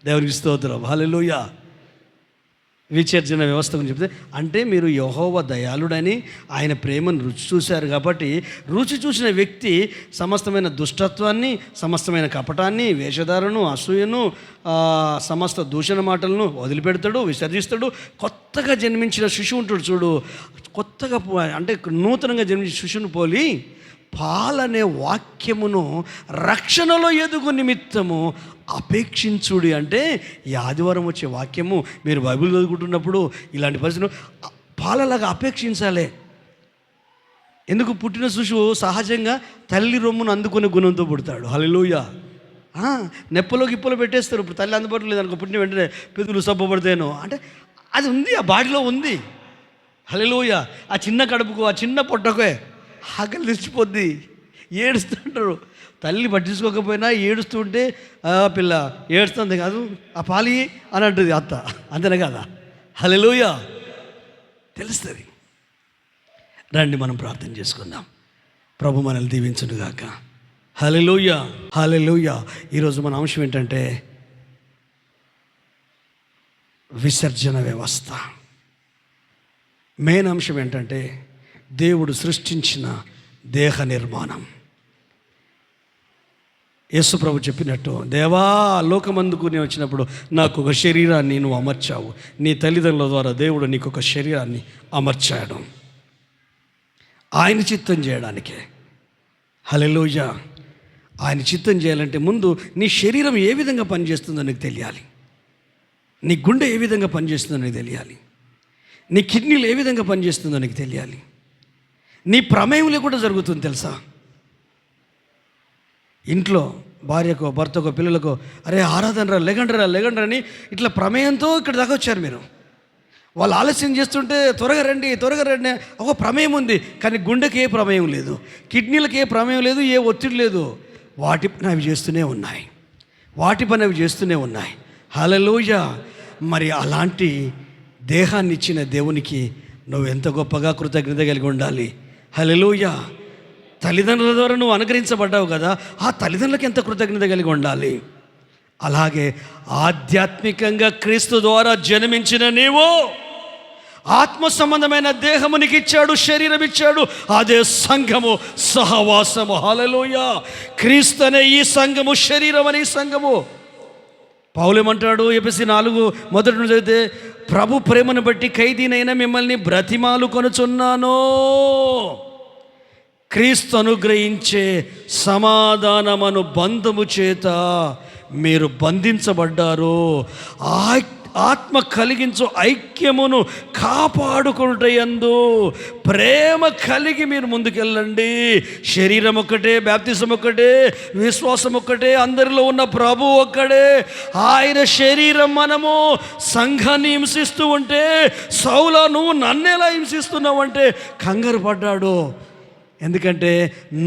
దేవునికి స్తోత్రం. హల్లెలూయా. విచర్జన వ్యవస్థ గురించి చెప్తే అంటే మీరు యెహోవా దయాళుడని ఆయన ప్రేమను రుచి చూశారు కాబట్టి, రుచి చూసిన వ్యక్తి సమస్తమైన దుష్టత్వాన్ని, సమస్తమైన కపటాన్ని, వేషధారను, అసూయను, సమస్త దూషణ మాటలను వదిలిపెడతాడు, విసర్జిస్తాడు. కొత్తగా జన్మించిన శిశువు ఉంటాడు చూడు, కొత్తగా అంటే నూతనంగా జన్మించిన శిశువును పోలి పాలనే వాక్యమును రక్షణలో ఎదుగు నిమిత్తము అపేక్షించుడి. అంటే ఈ ఆదివారం వచ్చే వాక్యము మీరు బైబిల్ చదువుకుంటున్నప్పుడు ఇలాంటి పరిస్థితులు పాలలాగా అపేక్షించాలి. ఎందుకు? పుట్టిన శిశువు సహజంగా తల్లి రొమ్మును అందుకునే గుణంతో పుడతాడు. హల్లెలూయా. నెప్పలో గిప్పలో పెట్టేస్తారు. ఇప్పుడు తల్లి అందుబాటులో లేదనుకో, పుట్టిన వెంటనే పెదవులు సబ్బపడతాను అంటే అది ఉంది, ఆ బాడీలో ఉంది. హల్లెలూయా. ఆ చిన్న కడుపుకు, ఆ చిన్న పొట్టకే ఆకలి తెచ్చిపోద్ది, ఏడుస్తుంటారు. తల్లి పట్టించుకోకపోయినా ఏడుస్తుంటే పిల్ల ఏడుస్తుంది కాదు, ఆ పాలి అని అంటుంది అత్త, అంతేనా కదా? హల్లెలూయా. తెలుస్తుంది. రండి మనం ప్రార్థన చేసుకుందాం. ప్రభు మనల్ని దీవించునుగాక. హల్లెలూయా, హల్లెలూయా. ఈరోజు మన అంశం ఏంటంటే విసర్జన వ్యవస్థ. మెయిన్ అంశం ఏంటంటే దేవుడు సృష్టించిన దేహ నిర్మాణం. యేసు ప్రభు చెప్పినట్టు, దేవా లోకమందుకు నేను వచ్చినప్పుడు నాకు ఒక శరీరాన్ని నువ్వు అమర్చావు. నీ తల్లిదండ్రుల ద్వారా దేవుడు నీకు ఒక శరీరాన్ని అమర్చాడు ఆయన చిత్తం చేయడానికే. హల్లెలూయా. ఆయన చిత్తం చేయాలంటే ముందు నీ శరీరం ఏ విధంగా పనిచేస్తుందో నీకు తెలియాలి, నీ గుండె ఏ విధంగా పనిచేస్తుందో నీకు తెలియాలి, నీ కిడ్నీలు ఏ విధంగా పనిచేస్తుందో నీకు తెలియాలి, నీ ప్రమేయంలో కూడా జరుగుతుంది తెలుసా? ఇంట్లో భార్యకో భర్తకో పిల్లలకో అరే ఆరాధనరా లెగండ్రా అని ఇట్లా ప్రమేయంతో ఇక్కడ దాకా వచ్చారు మీరు. వాళ్ళు ఆలస్యం చేస్తుంటే త్వరగా రండి ఒక ప్రమేయం ఉంది, కానీ గుండెకి ఏ ప్రమేయం లేదు, కిడ్నీలకు ఏ ప్రమేయం లేదు, ఏ ఒత్తిడి లేదు. వాటి పని అవి చేస్తూనే ఉన్నాయి. హల్లెలూయా. మరి అలాంటి దేహాన్ని ఇచ్చిన దేవునికి నువ్వు ఎంత గొప్పగా కృతజ్ఞత కలిగి ఉండాలి. హల్లెలూయా. తల్లిదండ్రుల ద్వారా నువ్వు అనుగ్రహించబడ్డావు కదా, ఆ తల్లిదండ్రులకు ఎంత కృతజ్ఞత కలిగి ఉండాలి. అలాగే ఆధ్యాత్మికంగా క్రీస్తు ద్వారా జన్మించిన నీవు ఆత్మ సంబంధమైన దేహమునికి ఇచ్చాడు, శరీరం ఇచ్చాడు. అదే సంఘము, సహవాసము. హల్లెలూయా. క్రీస్తు అనే ఈ సంఘము, శరీరం అనే ఈ సంఘము. పౌలేమంటాడు ఎఫెసీ 4:1 చదివితే, ప్రభు ప్రేమను బట్టి ఖైదీనైన మిమ్మల్ని బ్రతిమాలు కొనుచున్నాను, క్రీస్తు అనుగ్రహించే సమాధానమను బంధము చేత మీరు బంధించబడ్డారు. ఆత్మ కలిగించు ఐక్యమును కాపాడుకుంటయందు ప్రేమ కలిగి మీరు ముందుకెళ్ళండి. శరీరం ఒక్కటే, బాప్తిసం ఒక్కటే, విశ్వాసం ఒక్కటే, అందరిలో ఉన్న ప్రభు ఒక్కడే. ఆయన శరీరం మనము. సంఘాన్ని హింసిస్తూ ఉంటే, సౌలా నువ్వు నన్నెలా హింసిస్తున్నావు అంటే కంగారు పడ్డాడు. ఎందుకంటే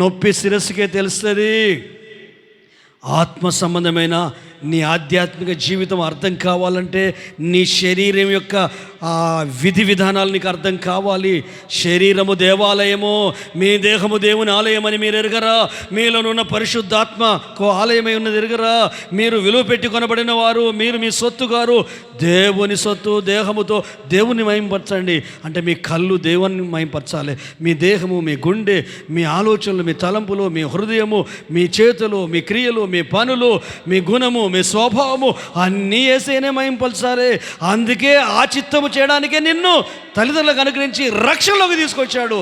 నొప్పి శిరస్సుకే తెలుస్తుంది. ఆత్మ సంబంధమైన నీ ఆధ్యాత్మిక జీవితం అర్థం కావాలంటే నీ శరీరం యొక్క విధి విధానాలు నీకు అర్థం కావాలి. శరీరము దేవాలయము, మీ దేహము దేవుని ఆలయం అని మీరు ఎరగరా? మీలోనున్న పరిశుద్ధాత్మకు ఆలయమై ఉన్నది ఎరగరా? మీరు విలువ పెట్టి కొనబడిన వారు, మీరు మీ సొత్తు గారు. దేవుని సొత్తు దేహముతో దేవుని మహింపరచండి. అంటే మీ కళ్ళు దేవుని మహింపరచాలి. మీ దేహము, మీ గుండె, మీ ఆలోచనలు, మీ తలంపులు, మీ హృదయము, మీ చేతులు, మీ క్రియలు, మీ పనులు, మీ గుణము, మీ స్వభావము అన్నీ యేసునే మహింపరచాలి. అందుకే ఆ చిత్తము చేయడానికే నిన్ను తల్లిదండ్రులకు అనుగ్రహించి రక్షణలోకి తీసుకొచ్చాడు.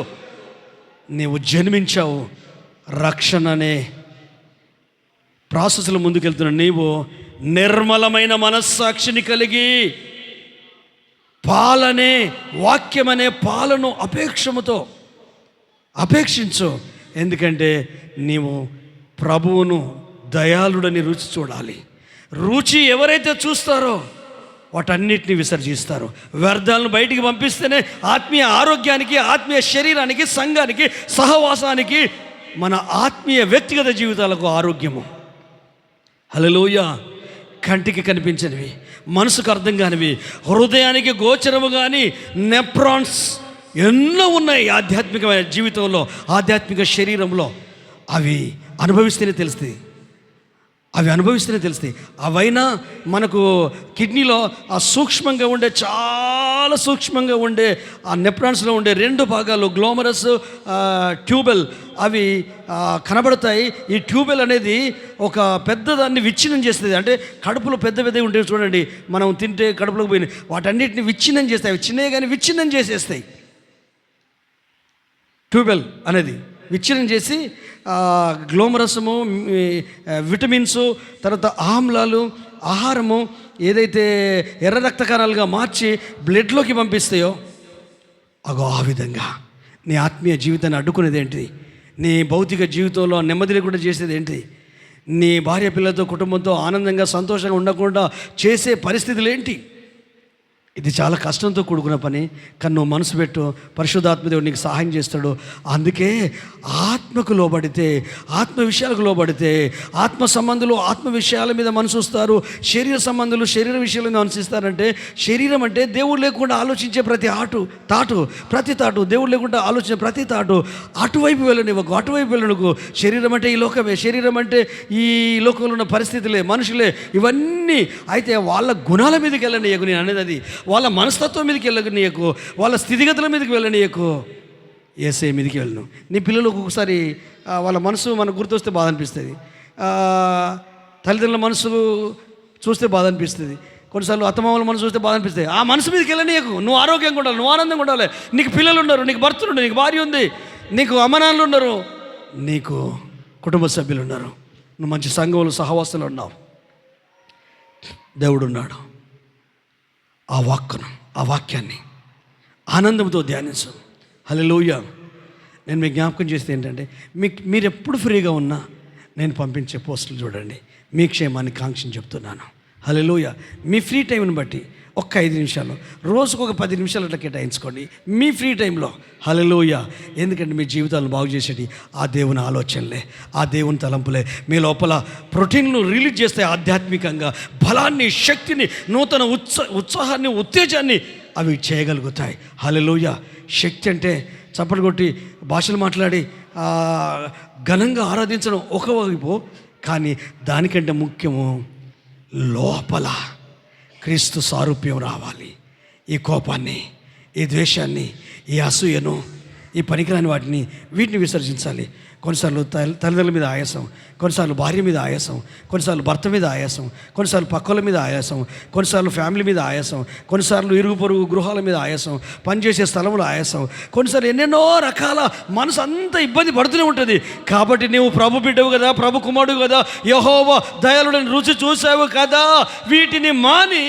నీవు జన్మించావు. రక్షణ అనే ప్రాసెస్లో ముందుకెళ్తున్న నీవు నిర్మలమైన మనస్సాక్షిని కలిగి పాలనే వాక్యమనే పాలను అపేక్షించు. ఎందుకంటే నీవు ప్రభువును దయాళుడని రుచి చూడాలి. రుచి ఎవరైతే చూస్తారో వాటన్నిటిని విసర్జిస్తారు. వ్యర్థాలను బయటికి పంపిస్తేనే ఆత్మీయ ఆరోగ్యానికి, ఆత్మీయ శరీరానికి, సంఘానికి, సహవాసానికి, మన ఆత్మీయ వ్యక్తిగత జీవితాలకు ఆరోగ్యము. హల్లెలూయా. కంటికి కనిపించనివి, మనసుకు అర్థం కానివి, హృదయానికి గోచరము కానీ నెప్రాన్స్ ఎన్నో ఉన్నాయి ఆధ్యాత్మికమైన జీవితంలో, ఆధ్యాత్మిక శరీరంలో. అవి అనుభవిస్తేనే తెలుస్తాయి. అవైనా మనకు కిడ్నీలో ఆ సూక్ష్మంగా ఉండే, చాలా సూక్ష్మంగా ఉండే ఆ నెప్రాన్స్లో ఉండే 2 భాగాలు, గ్లోమరస్, ట్యూబెల్, అవి కనబడతాయి. ఈ ట్యూబెల్ అనేది ఒక పెద్దదాన్ని విచ్ఛిన్నం చేస్తుంది. అంటే కడుపులో పెద్దవి ఉంటే చూడండి, మనం తింటే కడుపులోకి పోయి వాటన్నిటిని విచ్ఛిన్నం చేస్తాయి. అవి చిన్నవి కానీ విచ్ఛిన్నం చేసేస్తాయి. ట్యూబెల్ అనేది విచ్ఛిన్నం చేసి గ్లోమరసము, విటమిన్స్, తర్వాత ఆమ్లాలు, ఆహారము ఏదైతే ఎర్ర రక్త కణాలుగా మార్చి బ్లడ్లోకి పంపిస్తాయో ఆ విధంగా నీ ఆత్మీయ జీవితాన్ని అడ్డుకునేది ఏంటి? నీ భౌతిక జీవితంలో నెమ్మది లేకుండా చేసేది ఏంటి? నీ భార్య పిల్లలతో, కుటుంబంతో ఆనందంగా సంతోషంగా ఉండకుండా చేసే పరిస్థితులు ఏంటి? ఇది చాలా కష్టంతో కూడుకున్న పని. కానీ నువ్వు మనసు పెట్టు, పరిశుద్ధాత్మదేవుడు నీకు సహాయం చేస్తాడు. అందుకే ఆత్మకు లోబడితే, ఆత్మ విషయాలకు లోబడితే, ఆత్మ సంబంధులు ఆత్మ విషయాల మీద మనసు వస్తారు, శరీర సంబంధులు శరీర విషయాల మీద మనసిస్తారంటే, శరీరం అంటే దేవుడు లేకుండా ఆలోచించే ప్రతి తాటు, దేవుడు లేకుండా ఆలోచించే ప్రతి తాటు అటువైపు వెళ్ళనివ్వకు, అటువైపు వెళ్ళనుకు. శరీరం అంటే ఈ లోకమే, శరీరం అంటే ఈ లోకంలో ఉన్న పరిస్థితులే, మనుషులే, ఇవన్నీ. అయితే వాళ్ళ గుణాల మీదకి వెళ్ళనీయకు. నేను అనేది అది. వాళ్ళ మనస్తత్వం మీదకి వెళ్ళనీయకు, వాళ్ళ స్థితిగతుల మీదకి వెళ్ళనీయకు, యేసే మీదకి వెళ్ళను. నీ పిల్లలకు ఒకసారి వాళ్ళ మనసు మనకు గుర్తొస్తే బాధ అనిపిస్తుంది, తల్లిదండ్రుల మనసు చూస్తే బాధ అనిపిస్తుంది, కొన్నిసార్లు అత్తమామల మనసు చూస్తే బాధ అనిపిస్తుంది. ఆ మనసు మీదకి వెళ్ళనీయకు. నువ్వు ఆరోగ్యంగా ఉండాలి, నువ్వు ఆనందంగా ఉండాలి. నీకు పిల్లలు ఉన్నారు, నీకు భర్తలు ఉన్నారు, నీకు భార్య ఉంది, నీకు అమ్మనాన్నలు ఉన్నారు, నీకు కుటుంబ సభ్యులు ఉన్నారు, నువ్వు మంచి సంఘంలో సహవాసులు ఉన్నావు, దేవుడు ఉన్నాడు. ఆ వాక్యాన్ని ఆనందంతో ధ్యానించు. హల్లెలూయా. నేను మీకు జ్ఞాపకం చేస్తే ఏంటంటే, మీరు ఎప్పుడు ఫ్రీగా ఉన్నా నేను పంపించే పోస్టులు చూడండి. మీ క్షేమాన్ని కాంక్షని చెప్తున్నాను. హల్లెలూయా. మీ ఫ్రీ టైంని బట్టి ఒక్క 5 నిమిషాలు, రోజుకు ఒక 10 నిమిషాలు అట్లా కేటాయించుకోండి మీ ఫ్రీ టైంలో. హల్లెలూయా. ఎందుకంటే మీ జీవితాలను బాగు చేసేటి ఆ దేవుని ఆలోచనలే, ఆ దేవుని తలంపులే మీ లోపల ప్రోటీన్ను రిలీజ్ చేస్తాయి. ఆధ్యాత్మికంగా బలాన్ని, శక్తిని, నూతన ఉత్సాహాన్ని, ఉత్తేజాన్ని అవి చేయగలుగుతాయి. హల్లెలూయా. శక్తి అంటే చప్పట్లు కొట్టి భాషలు మాట్లాడి ఘనంగా ఆరాధించడం ఒకవైపు, కానీ దానికంటే ముఖ్యము లోపల క్రీస్తు సారూప్యం రావాలి. ఈ కోపాన్ని, ఈ ద్వేషాన్ని, ఈ అసూయను, ఈ పనికిరాని వీటిని విసర్జించాలి. కొన్నిసార్లు తల్లిదండ్రుల మీద ఆయాసం, కొన్నిసార్లు భార్య మీద ఆయాసం, కొన్నిసార్లు భర్త మీద ఆయాసం, కొన్నిసార్లు పక్కల మీద ఆయాసం, కొన్నిసార్లు ఫ్యామిలీ మీద ఆయాసం, కొన్నిసార్లు ఇరుగు పొరుగు గృహాల మీద ఆయాసం, పనిచేసే స్థలంలో ఆయాసం, కొన్నిసార్లు ఎన్నెన్నో రకాల మనసు అంతా ఇబ్బంది పడుతూనే ఉంటుంది. కాబట్టి నీవు ప్రభు బిడ్డవు కదా, ప్రభు కుమారుడు కదా, యెహోవా దయాళుడని రుచి చూసావు కదా, వీటిని మాని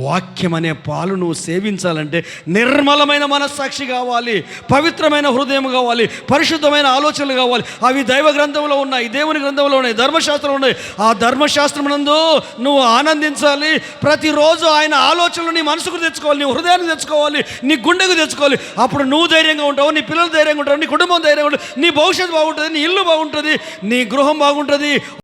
వాక్యం అనే పాలు నువ్వు సేవించాలంటే నిర్మలమైన మనస్సాక్షి కావాలి, పవిత్రమైన హృదయం కావాలి, పరిశుద్ధమైన ఆలోచనలు కావాలి. అవి దైవ గ్రంథంలో ఉన్నాయి, దేవుని గ్రంథంలో ఉన్నాయి, ధర్మశాస్త్రంలో ఉన్నాయి. ఆ ధర్మశాస్త్రమునందు నువ్వు ఆనందించాలి. ప్రతిరోజు ఆయన ఆలోచనలు నీ మనసుకు తెచ్చుకోవాలి, నీ హృదయాన్ని తెచ్చుకోవాలి, నీ గుండెకు తెచ్చుకోవాలి. అప్పుడు నువ్వు ధైర్యంగా ఉంటావు, నీ పిల్లలు ధైర్యంగా ఉంటారు, నీ కుటుంబం ధైర్యంగా ఉంటుంది, నీ భవిష్యత్తు బాగుంటుంది, నీ ఇల్లు బాగుంటుంది, నీ గృహం బాగుంటుంది.